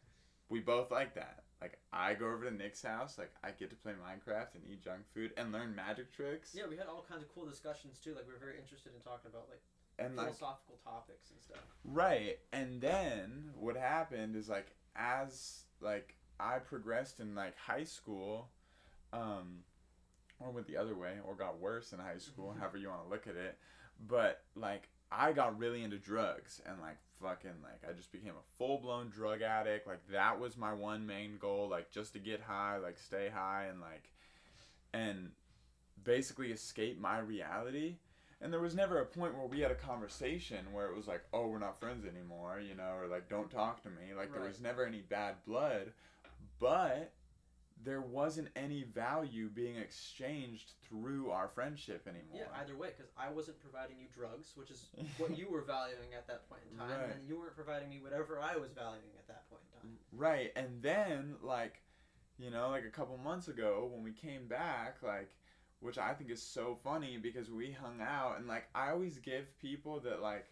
We both like that. Like I go over to Nick's house, like I get to play Minecraft and eat junk food and learn magic tricks. Yeah, we had all kinds of cool discussions too. Like we were very interested in talking about like philosophical topics and stuff. Right. And then what happened is like as like I progressed in like high school, or went the other way, or got worse in high school, however you want to look at it. But like I got really into drugs and like fucking like I just became a full-blown drug addict. Like that was my one main goal, like just to get high, like stay high, and basically escape my reality. And there was never a point where we had a conversation where it was like, oh, we're not friends anymore, you know, or like don't talk to me. Like there was never any bad blood, but there wasn't any value being exchanged through our friendship anymore. Yeah, either way, because I wasn't providing you drugs, which is what you were valuing at that point in time, right, and you weren't providing me whatever I was valuing at that point in time. Right, and then, like, you know, like a couple months ago when we came back, like, which I think is so funny because we hung out, and, like, I always give people that, like,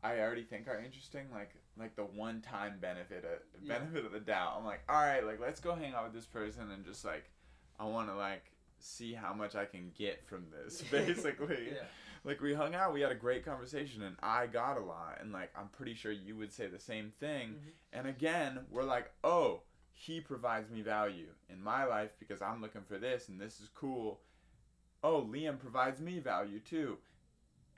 I already think are interesting, like the one-time benefit of the doubt. I'm like, all right, like let's go hang out with this person and just like, I want to like see how much I can get from this, basically. Yeah. Like we hung out, we had a great conversation, and I got a lot, and like I'm pretty sure you would say the same thing. Mm-hmm. And again, we're like, oh, he provides me value in my life because I'm looking for this, and this is cool. Oh, Liam provides me value too.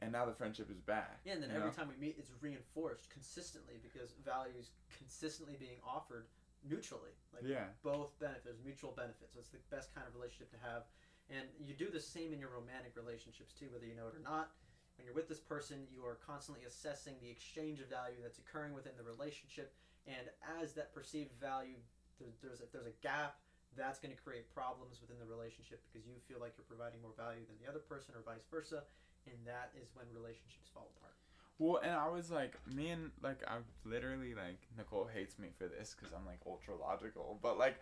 And now the friendship is back. Yeah, and then every time we meet, it's reinforced consistently because value is consistently being offered mutually. Like both benefits, mutual benefits. So it's the best kind of relationship to have. And you do the same in your romantic relationships too, whether you know it or not. When you're with this person, you are constantly assessing the exchange of value that's occurring within the relationship. And as that perceived value, if there's a gap, that's going to create problems within the relationship because you feel like you're providing more value than the other person or vice versa. And that is when relationships fall apart. Well, and I was like, I've literally, like, Nicole hates me for this because I'm, like, ultra logical. But, like,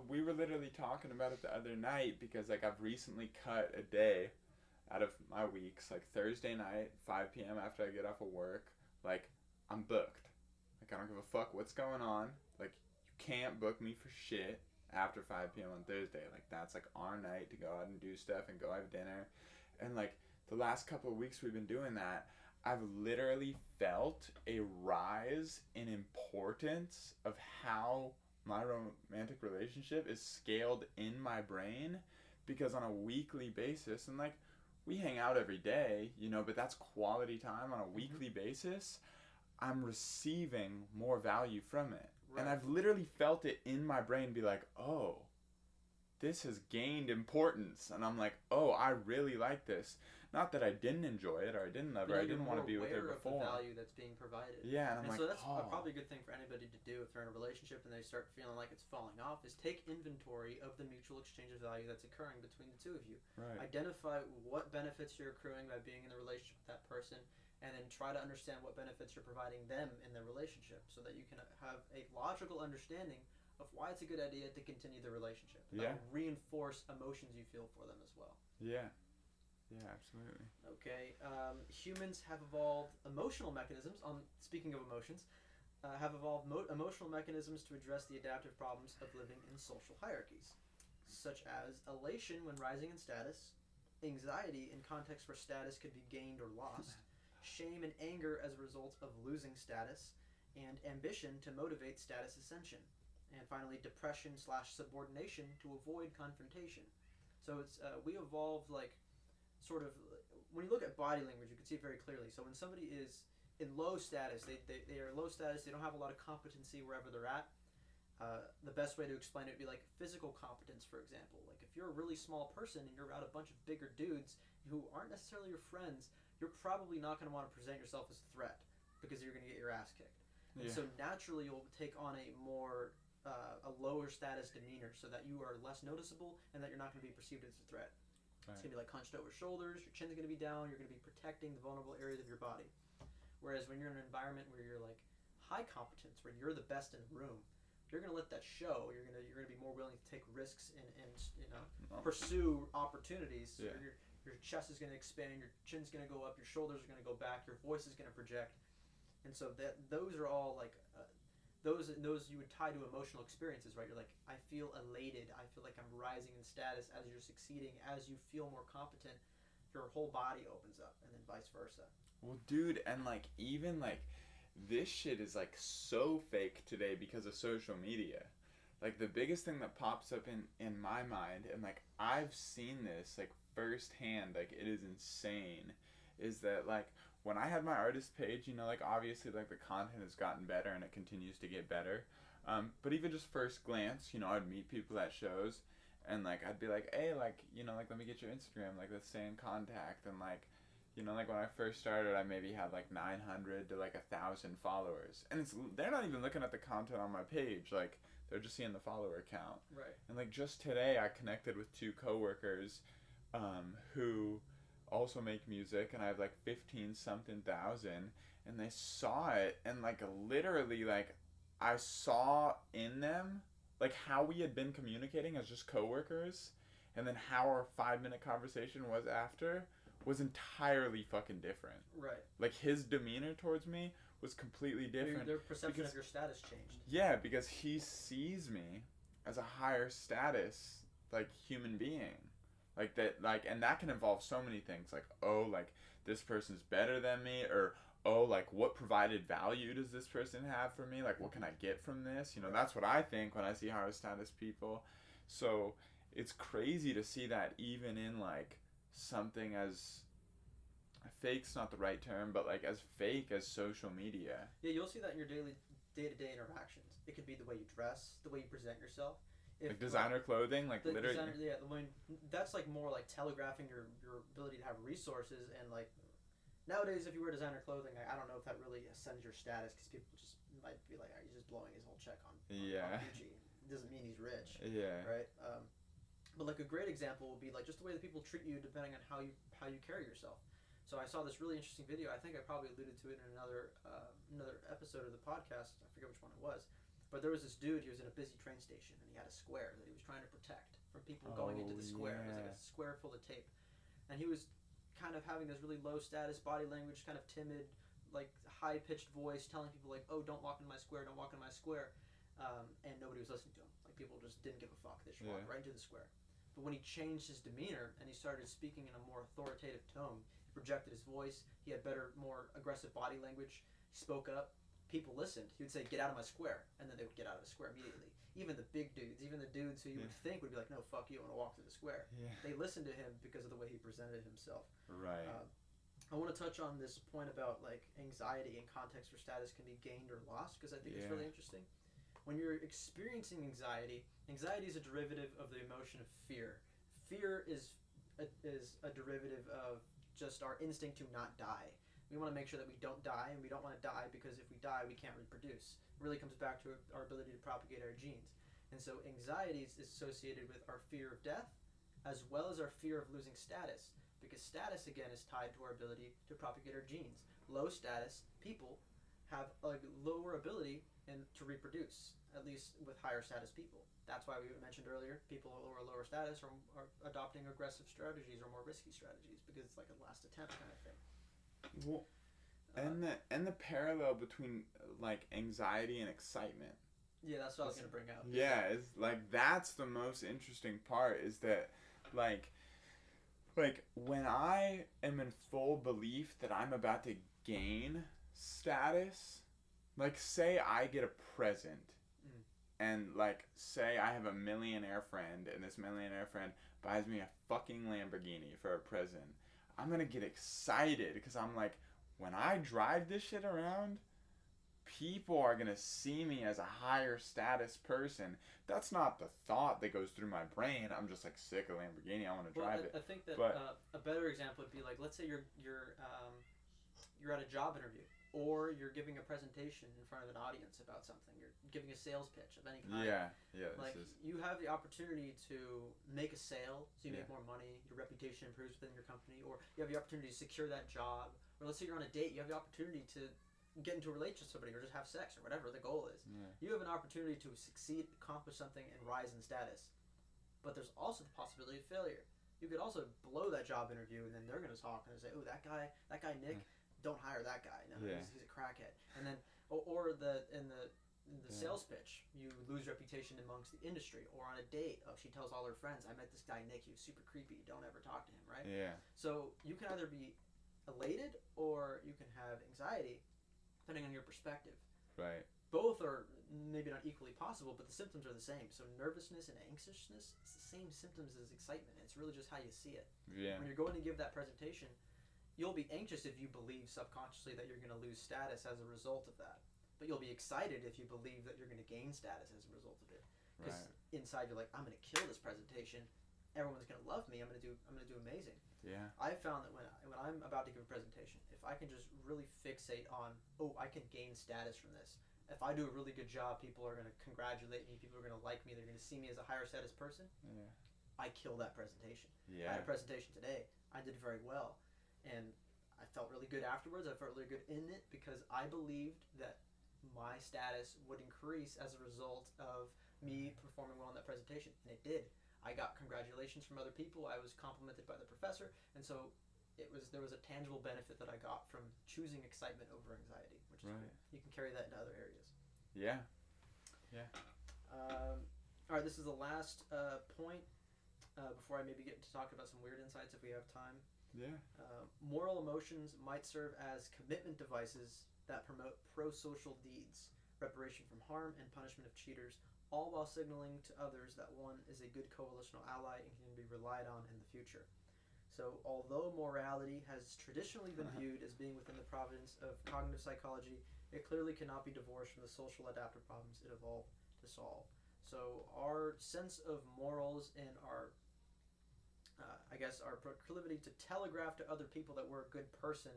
we were literally talking about it the other night because, like, I've recently cut a day out of my weeks. Like, Thursday night, 5 p.m. after I get off of work, like, I'm booked. Like, I don't give a fuck what's going on. Like, you can't book me for shit after 5 p.m. on Thursday. Like, that's, like, our night to go out and do stuff and go have dinner. And, like, the last couple of weeks we've been doing that, I've literally felt a rise in importance of how my romantic relationship is scaled in my brain, because on a weekly basis, and like we hang out every day, you know, but that's quality time on a weekly basis, I'm receiving more value from it. Right. And I've literally felt it in my brain be like, oh, this has gained importance. And I'm like, oh, I really like this. Not that I didn't enjoy it or I didn't love her. I didn't want to be with her before. Of the value that's being provided. Yeah, and I'm like, so that's probably a good thing for anybody to do if they're in a relationship and they start feeling like it's falling off, is take inventory of the mutual exchange of value that's occurring between the two of you. Right. Identify what benefits you're accruing by being in the relationship with that person, and then try to understand what benefits you're providing them in the relationship so that you can have a logical understanding of why it's a good idea to continue the relationship. That will reinforce emotions you feel for them as well. Yeah. Yeah, absolutely. Okay. Humans have evolved emotional mechanisms, speaking of emotions, have evolved emotional mechanisms to address the adaptive problems of living in social hierarchies, such as elation when rising in status, anxiety in contexts where status could be gained or lost, shame and anger as a result of losing status, and ambition to motivate status ascension. And finally, depression/subordination to avoid confrontation. So it's we evolved like sort of, when you look at body language, you can see it very clearly. So when somebody is in low status, they are low status, they don't have a lot of competency wherever they're at. The best way to explain it would be like physical competence, for example. Like if you're a really small person and you're around a bunch of bigger dudes who aren't necessarily your friends, you're probably not going to want to present yourself as a threat because you're going to get your ass kicked. And so naturally you'll take on a more a lower status demeanor so that you are less noticeable and that you're not going to be perceived as a threat. Right. It's going to be like hunched over shoulders, your chin's going to be down, you're going to be protecting the vulnerable areas of your body. Whereas when you're in an environment where you're like high competence, where you're the best in the room, you're going to let that show. You're going to be more willing to take risks and you know, pursue opportunities. Yeah. Your chest is going to expand, your chin's going to go up, your shoulders are going to go back, your voice is going to project. And so those are all like those you would tie to emotional experiences, right? You're like, I feel elated, I feel like I'm rising in status as you're succeeding, as you feel more competent, your whole body opens up, and then vice versa. Well, dude, and like even like this shit is like so fake today because of social media. Like the biggest thing that pops up in my mind, and like I've seen this like firsthand, like it is insane, is that like when I had my artist page, you know, like obviously like the content has gotten better and it continues to get better. But even just first glance, you know, I'd meet people at shows and like I'd be like, hey, like, you know, like let me get your Instagram, like let's stay in contact. And like, you know, like when I first started, I maybe had like 900 to like 1,000 followers. And they're not even looking at the content on my page, like they're just seeing the follower count. Right. And like just today I connected with 2 coworkers who also make music, and I have like 15-something thousand, and they saw it, and like literally like I saw in them like how we had been communicating as just coworkers, and then how our 5-minute conversation was after was entirely fucking different. Right. Like, his demeanor towards me was completely different. Their perception of your status changed. Yeah, because he sees me as a higher status, like, human being. Like, that, like, and that can involve so many things. Like, oh, like, this person's better than me, or, oh, like, what provided value does this person have for me? Like, what can I get from this? You know, that's what I think when I see higher status people. So, it's crazy to see that even in, like, something as fake's not the right term, but, like, as fake as social media. Yeah, you'll see that in your day-to-day interactions. It could be the way you dress, the way you present yourself. Like designer clothing, like literally. That's like more like telegraphing your ability to have resources, and like nowadays, if you wear designer clothing, I don't know if that really ascends your status, because people just might be like, "He's just blowing his whole check on Gucci." It doesn't mean he's rich. Yeah. Right. But like a great example would be like just the way that people treat you depending on how you carry yourself. So I saw this really interesting video. I think I probably alluded to it in another episode of the podcast. I forget which one it was. But there was this dude, he was in a busy train station, and he had a square that he was trying to protect from people going into the square. It was like a square full of tape. And he was kind of having this really low status body language, kind of timid, like high-pitched voice, telling people like, oh, don't walk in my square, don't walk in my square. And nobody was listening to him. Like, people just didn't give a fuck. They just walked right into the square. But when he changed his demeanor and he started speaking in a more authoritative tone, he projected his voice, he had better, more aggressive body language, he spoke up, people listened. He would say, get out of my square, and then they would get out of the square immediately. Even the big dudes, even the dudes who you would think would be like, no, fuck you, I want to walk through the square. Yeah. They listened to him because of the way he presented himself. Right. I want to touch on this point about like anxiety and context for status can be gained or lost, because I think it's really interesting. When you're experiencing anxiety is a derivative of the emotion of fear. Fear is a derivative of just our instinct to not die. We want to make sure that we don't die, and we don't want to die because if we die, we can't reproduce. It really comes back to our ability to propagate our genes. And so anxiety is associated with our fear of death, as well as our fear of losing status, because status, again, is tied to our ability to propagate our genes. Low status people have a lower ability to reproduce, at least with higher status people. That's why we mentioned earlier, people who are lower status are adopting aggressive strategies or more risky strategies, because it's like a last attempt kind of thing. Well, and the parallel between like anxiety and excitement. Yeah, that's what I was gonna bring up. Yeah, it's like that's the most interesting part, is that like when I am in full belief that I'm about to gain status, like say I get a present, and like say I have a millionaire friend, and this millionaire friend buys me a fucking Lamborghini for a present. I'm gonna get excited because I'm like, when I drive this shit around, people are gonna see me as a higher status person. That's not the thought that goes through my brain. I'm just like, sick of Lamborghini, I want to drive it. I think that a better example would be like, let's say you're at a job interview, or you're giving a presentation in front of an audience about something. You're giving a sales pitch of any kind. Yeah. Like, you have the opportunity to make a sale, so you make more money, your reputation improves within your company, or you have the opportunity to secure that job, or let's say you're on a date, you have the opportunity to get into a relationship with somebody, or just have sex, or whatever the goal is. Yeah. You have an opportunity to succeed, accomplish something, and rise in status. But there's also the possibility of failure. You could also blow that job interview, and then they're going to talk and say, oh, that guy Nick, don't hire that guy. No, he's a crackhead. And then, or in the sales pitch, you lose reputation amongst the industry. Or on a date, she tells all her friends, I met this guy Nick, he was super creepy, don't ever talk to him, right? Yeah. So you can either be elated or you can have anxiety, depending on your perspective. Right. Both are maybe not equally possible, but the symptoms are the same. So nervousness and anxiousness, it's the same symptoms as excitement. It's really just how you see it. Yeah. When you're going to give that presentation, you'll be anxious if you believe subconsciously that you're going to lose status as a result of that. But you'll be excited if you believe that you're going to gain status as a result of it. Because inside you're like, I'm going to kill this presentation. Everyone's going to love me. I'm going to do amazing. Yeah. I found that when I'm about to give a presentation, if I can just really fixate on, I can gain status from this. If I do a really good job, people are going to congratulate me. People are going to like me. They're going to see me as a higher status person. Yeah. I kill that presentation. Yeah. I had a presentation today. I did very well. And I felt really good afterwards. I felt really good in it because I believed that my status would increase as a result of me performing well in that presentation. And it did. I got congratulations from other people. I was complimented by the professor. And so there was a tangible benefit that I got from choosing excitement over anxiety, which is cool. You can carry that into other areas. Yeah. All right, this is the last point before I maybe get to talk about some weird insights if we have time. Yeah. Moral emotions might serve as commitment devices that promote pro-social deeds, reparation from harm, and punishment of cheaters, all while signaling to others that one is a good coalitional ally and can be relied on in the future. So, although morality has traditionally been viewed as being within the province of cognitive psychology, it clearly cannot be divorced from the social adaptive problems it evolved to solve. So, our sense of morals and our our proclivity to telegraph to other people that we're a good person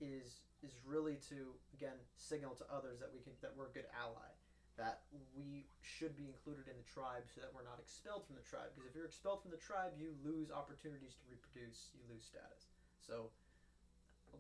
is really to, again, signal to others that we're a good ally, that we should be included in the tribe so that we're not expelled from the tribe. Because if you're expelled from the tribe, you lose opportunities to reproduce, you lose status. So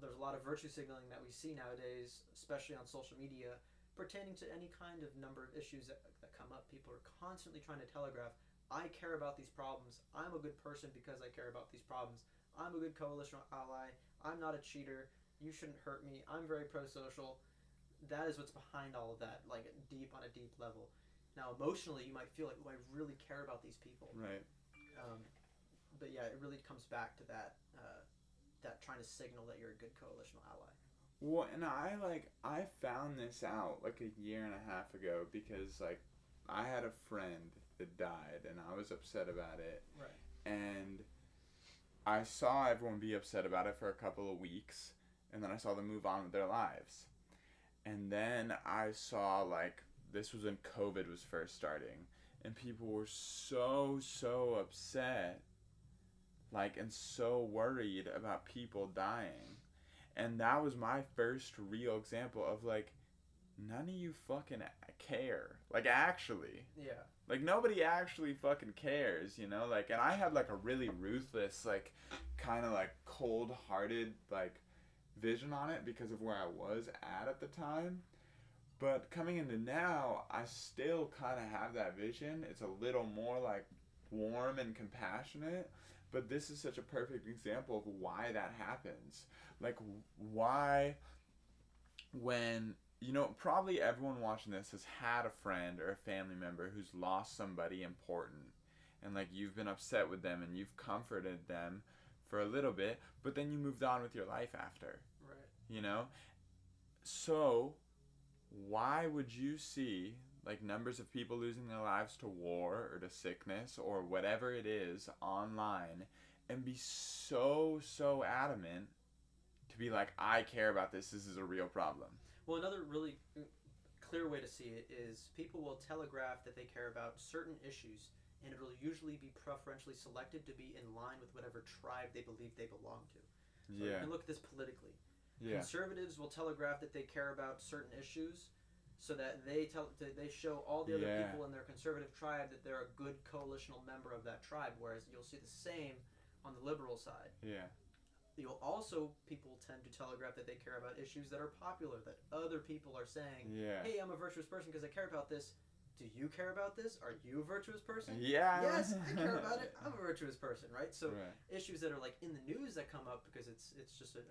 there's a lot of virtue signaling that we see nowadays, especially on social media, pertaining to any kind of number of issues that come up. People are constantly trying to telegraph, I care about these problems, I'm a good person because I care about these problems, I'm a good coalitional ally, I'm not a cheater, you shouldn't hurt me, I'm very pro-social. That is what's behind all of that, like on a deep level. Now, emotionally, you might feel like, I really care about these people. Right. But yeah, it really comes back to that trying to signal that you're a good coalitional ally. Well, and I found this out like a year and a half ago because like I had a friend that died and I was upset about it. Right. And I saw everyone be upset about it for a couple of weeks, and then I saw them move on with their lives. And then I saw, like, this was when COVID was first starting, and people were so upset, like, and so worried about people dying. And that was my first real example of, like, none of you fucking care. Like, actually. Yeah. Like, nobody actually fucking cares, you know? Like, and I had, like, a really ruthless, like, kind of, like, cold-hearted, like, vision on it because of where I was at the time. But coming into now, I still kind of have that vision. It's a little more, like, warm and compassionate. But this is such a perfect example of why that happens. Like, why when... You know, probably everyone watching this has had a friend or a family member who's lost somebody important. And, like, you've been upset with them and you've comforted them for a little bit, but then you moved on with your life after. Right. You know? So, why would you see, like, numbers of people losing their lives to war or to sickness or whatever it is online and be so adamant to be like, I care about this is a real problem? Well, another really clear way to see it is people will telegraph that they care about certain issues, and it'll usually be preferentially selected to be in line with whatever tribe they believe they belong to. So you can look at this politically. Yeah. Conservatives will telegraph that they care about certain issues so that they show all the other people in their conservative tribe that they're a good coalitional member of that tribe, whereas you'll see the same on the liberal side. Yeah. People tend to telegraph that they care about issues that are popular, that other people are saying, hey, I'm a virtuous person because I care about this. Do you care about this? Are you a virtuous person? Yeah. Yes, I care about it. I'm a virtuous person, right? So issues that are like in the news that come up because it's just a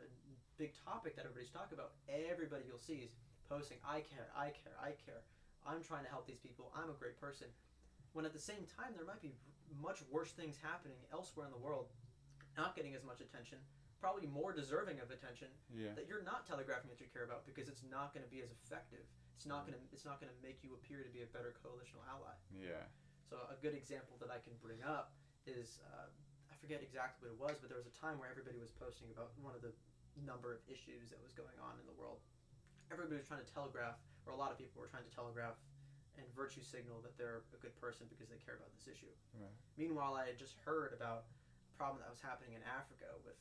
big topic that everybody's talking about. Everybody you'll see is posting, I care. I'm trying to help these people. I'm a great person. When at the same time, there might be much worse things happening elsewhere in the world, not getting as much attention, probably more deserving of attention, that you're not telegraphing that you care about because it's not going to be as effective. It's not going to make you appear to be a better coalitional ally. Yeah. So a good example that I can bring up is I forget exactly what it was, but there was a time where everybody was posting about one of the number of issues that was going on in the world. Everybody was trying to telegraph, or a lot of people were trying to telegraph and virtue signal that they're a good person because they care about this issue. Right. Meanwhile, I had just heard about a problem that was happening in Africa with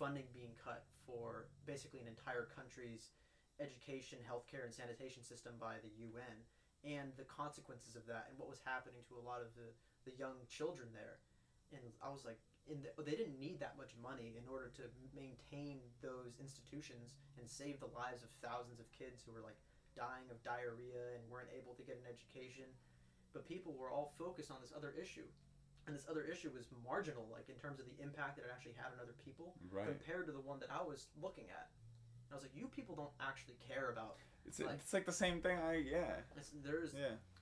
funding being cut for basically an entire country's education, healthcare, and sanitation system by the UN, and the consequences of that, and what was happening to a lot of the young children there. And I was like, they didn't need that much money in order to maintain those institutions and save the lives of thousands of kids who were like dying of diarrhea and weren't able to get an education. But people were all focused on this other issue. and this other issue was marginal, like in terms of the impact that it actually had on other people, Right. compared to the one that I was looking at. And I was like, you people don't actually care about. It's like the same thing.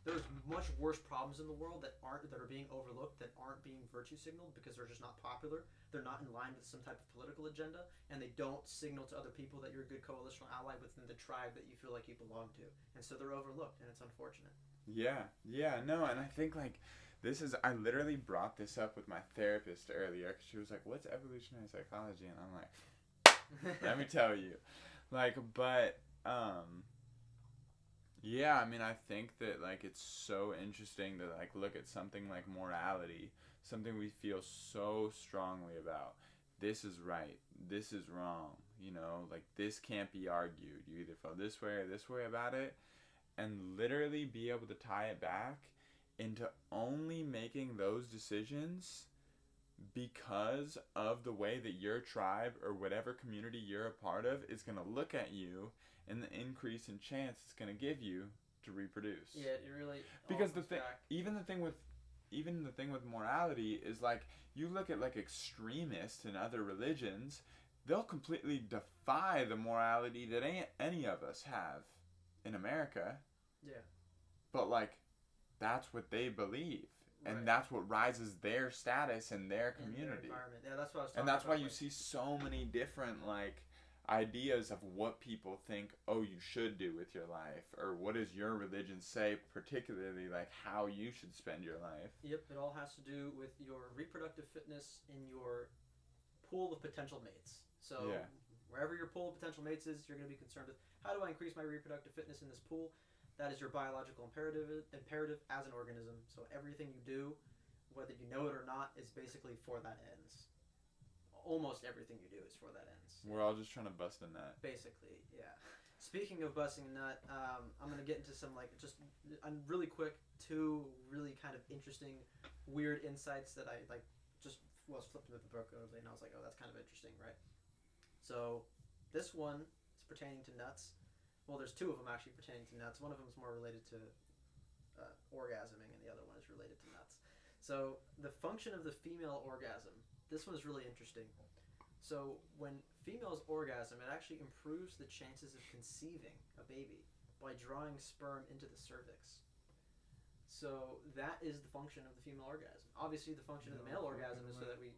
There's much worse problems in the world that are being overlooked, that aren't being virtue signaled because they're just not popular. They're not in line with some type of political agenda, and they don't signal to other people that you're a good coalitional ally within the tribe that you feel like you belong to. And so they're overlooked, and it's unfortunate. Yeah, no, and I think like I literally brought this up with my therapist earlier because she was like, "What's evolutionary psychology?" And I'm like, "Let me tell you," like, but yeah, I mean, I think that like it's so interesting to like look at something like morality, something we feel so strongly about. This is right, this is wrong, like this can't be argued. You either feel this way or this way about it, and literally be able to tie it back into only making those decisions because of the way that your tribe or whatever community you're a part of is going to look at you and the increase in chance it's going to give you to reproduce. Yeah, it really because even the thing with morality is like you look at like extremists in other religions, they'll completely defy the morality that any of us have in America. Yeah. But like that's what they believe. And right. That's what rises their status in their community. In their environment. Yeah, that's what I was talking about. And that's why you see so many different like ideas of what people think, oh, you should do with your life, or what does your religion say, particularly like how you should spend your life. Yep, it all has to do with your reproductive fitness in your pool of potential mates. So wherever your pool of potential mates is, you're going to be concerned with, how do I increase my reproductive fitness in this pool? That is your biological imperative as an organism. So everything you do, whether you know it or not, is basically for that ends. Almost everything you do is for that ends. We're all just trying to bust a nut. Basically, yeah. Speaking of busting a nut, I'm going to get into some just really quick, two really kind of interesting, weird insights that I was flipping with the book earlier, and I was like, oh, that's kind of interesting, right? So this one is pertaining to nuts. Well, there's two of them actually pertaining to nuts. One of them is more related to orgasming, and the other one is related to nuts. So the function of the female orgasm. This one is really interesting. So when females orgasm, it actually improves the chances of conceiving a baby by drawing sperm into the cervix. So that is the function of the female orgasm. Obviously, the function of the male orgasm is so that we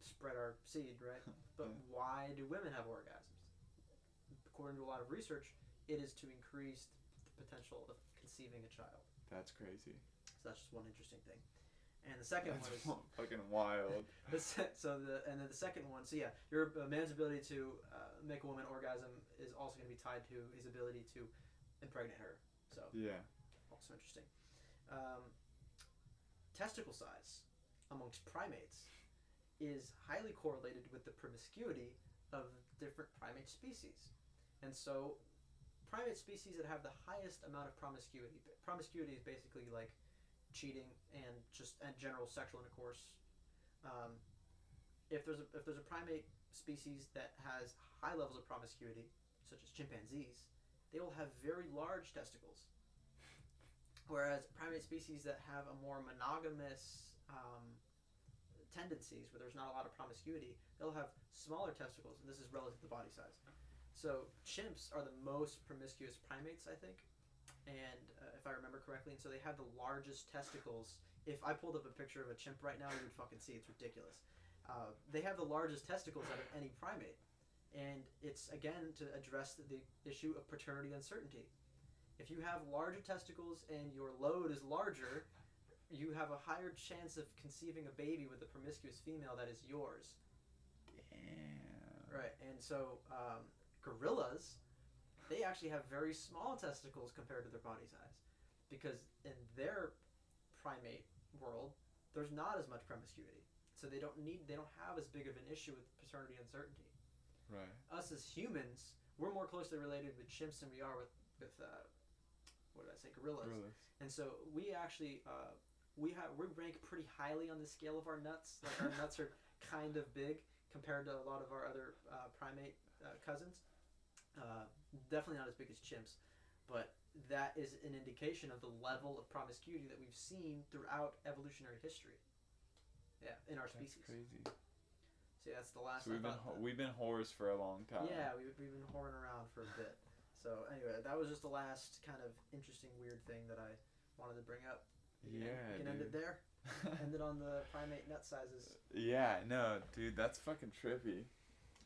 spread our seed, right? But why do women have orgasms? According to a lot of research, it is to increase the potential of conceiving a child. That's crazy. So that's just one interesting thing. And the second one is fucking wild. The second one. So yeah, your man's ability to make a woman orgasm is also going to be tied to his ability to impregnate her. So yeah, also interesting. Testicle size amongst primates is highly correlated with the promiscuity of different primate species. And so primate species that have the highest amount of promiscuity is basically like cheating and general sexual intercourse. If there's a primate species that has high levels of promiscuity, such as chimpanzees, they will have very large testicles. Whereas primate species that have a more monogamous tendencies, where there's not a lot of promiscuity, they'll have smaller testicles, and this is relative to body size. So chimps are the most promiscuous primates, I think, and if I remember correctly, and so they have the largest testicles. If I pulled up a picture of a chimp right now, you would fucking see it's ridiculous. They have the largest testicles out of any primate, and it's again to address the issue of paternity uncertainty. If you have larger testicles and your load is larger, you have a higher chance of conceiving a baby with a promiscuous female that is yours. Damn. Right, and so gorillas, they actually have very small testicles compared to their body size, because in their primate world, there's not as much promiscuity, so they don't have as big of an issue with paternity uncertainty. Right. Us as humans, we're more closely related with chimps than we are with gorillas. And so we actually we rank pretty highly on the scale of our nuts. Like our nuts are kind of big compared to a lot of our other primate cousins. Definitely not as big as chimps, but that is an indication of the level of promiscuity that we've seen throughout evolutionary history. Yeah, in our That's species. crazy. So yeah, that's the last. So we've been whores for a long time. Yeah, we've been whoring around for a bit. So anyway, that was just the last kind of interesting, weird thing that I wanted to bring up. We can end it there. End it on the primate nut sizes. Yeah, no, dude, that's fucking trippy.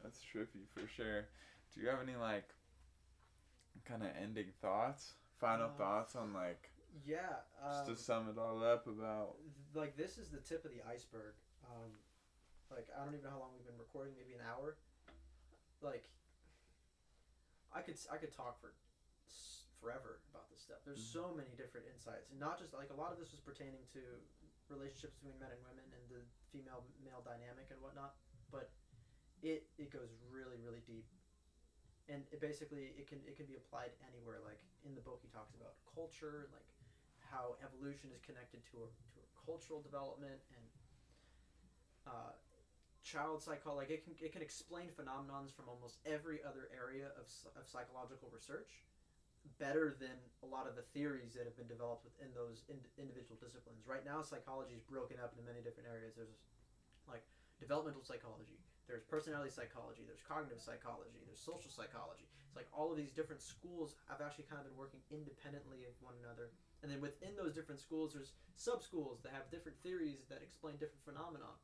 That's trippy for sure. Do you have any like kind of ending thoughts? Final thoughts on like? Yeah. Just to sum it all up about. Like this is the tip of the iceberg. Like I don't even know how long we've been recording. Maybe an hour. Like. I could talk for forever about this stuff. There's so many different insights, and not just like a lot of this was pertaining to relationships between men and women and the female male dynamic and whatnot, but it goes really really deep, and it basically it can be applied anywhere. Like in the book he talks about culture, like how evolution is connected to a cultural development, and child psychology. Like it can explain phenomenons from almost every other area of psychological research better than a lot of the theories that have been developed within those individual disciplines. Right now, psychology is broken up into many different areas. There's like developmental psychology, there's personality psychology, there's cognitive psychology, there's social psychology. It's like all of these different schools have actually kind of been working independently of one another. And then within those different schools, there's sub-schools that have different theories that explain different phenomena.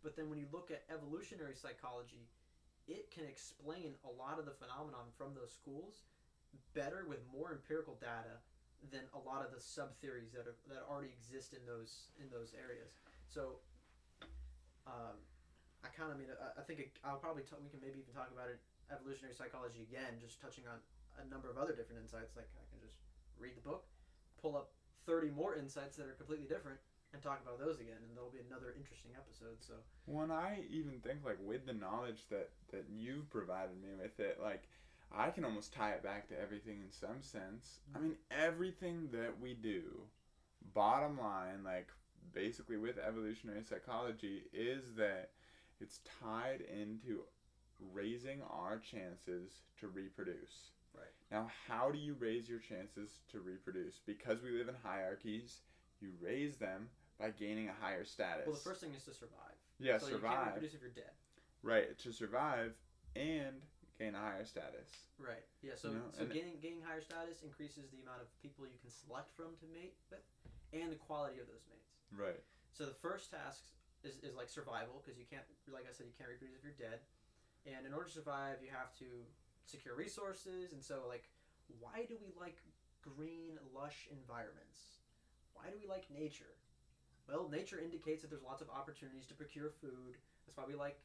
But then when you look at evolutionary psychology, it can explain a lot of the phenomenon from those schools better with more empirical data than a lot of the sub-theories that already exist in those areas. So I think I'll probably we can maybe even talk about it, evolutionary psychology again, just touching on a number of other different insights. Like I can just read the book, pull up 30 more insights that are completely different, and talk about those again, and there'll be another interesting episode. So when I even think like with the knowledge that you provided me with it, like I can almost tie it back to everything in some sense. I mean, everything that we do, bottom line, like basically with evolutionary psychology, is that it's tied into raising our chances to reproduce. Right. Now, how do you raise your chances to reproduce? Because we live in hierarchies, you raise them by gaining a higher status. Well, the first thing is to survive. Yeah, so survive. You can't reproduce if you're dead. Right, to survive and gain a higher status. Right. Yeah. So gaining higher status increases the amount of people you can select from to mate with, and the quality of those mates. Right. So the first task is like survival, because you can't, like I said, you can't reproduce if you're dead, and in order to survive, you have to secure resources. And so, like, why do we like green, lush environments? Why do we like nature? Well, nature indicates that there's lots of opportunities to procure food. That's why we like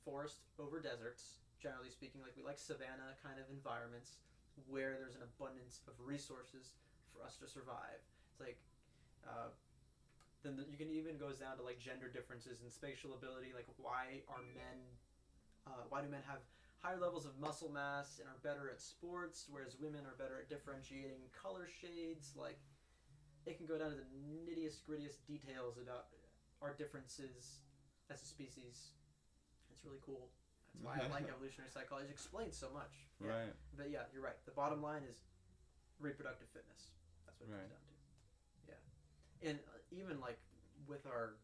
forest over deserts. Generally speaking, like we like savanna kind of environments where there's an abundance of resources for us to survive. It's like, you can even goes down to like gender differences and spatial ability. Like why do men have higher levels of muscle mass and are better at sports, whereas women are better at differentiating color shades? Like it can go down to the nittiest grittiest details about our differences as a species. It's really cool. That's why I like evolutionary psychology. It explains so much. Yeah. Right. But yeah, you're right. The bottom line is reproductive fitness. That's what it comes down to. Yeah. And even like with our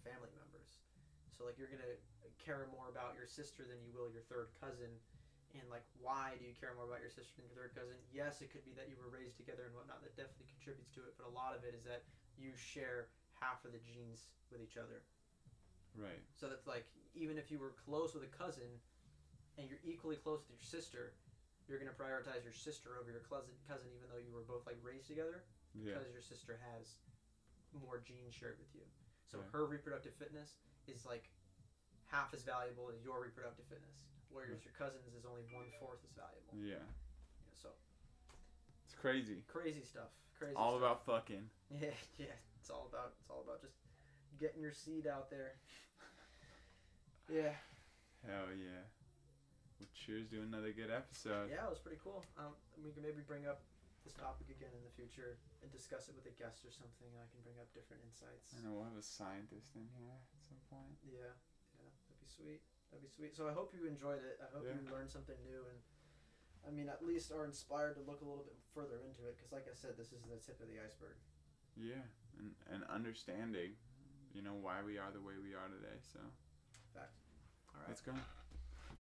family members. So like you're going to care more about your sister than you will your third cousin. And like why do you care more about your sister than your third cousin? Yes, it could be that you were raised together and whatnot. That definitely contributes to it. But a lot of it is that you share half of the genes with each other. Right. So that's like, even if you were close with a cousin and you're equally close with your sister, you're going to prioritize your sister over your cousin even though you were both like raised together, because your sister has more genes shared with you. So her reproductive fitness is like half as valuable as your reproductive fitness, whereas your cousin's is only 1/4 as valuable. Yeah. So it's crazy. Crazy stuff. All about fucking. Yeah. It's all about just getting your seed out there. Yeah. Hell yeah. Well, cheers to another good episode. Yeah, it was pretty cool. We can maybe bring up this topic again in the future and discuss it with a guest or something, and I can bring up different insights. I know we'll have a scientist in here at some point. Yeah, that'd be sweet. So I hope you enjoyed it. I hope you learned something new, and I mean, at least are inspired to look a little bit further into it, because like I said, this is the tip of the iceberg. Yeah, and understanding, why we are the way we are today. So Facts. All right. let's go.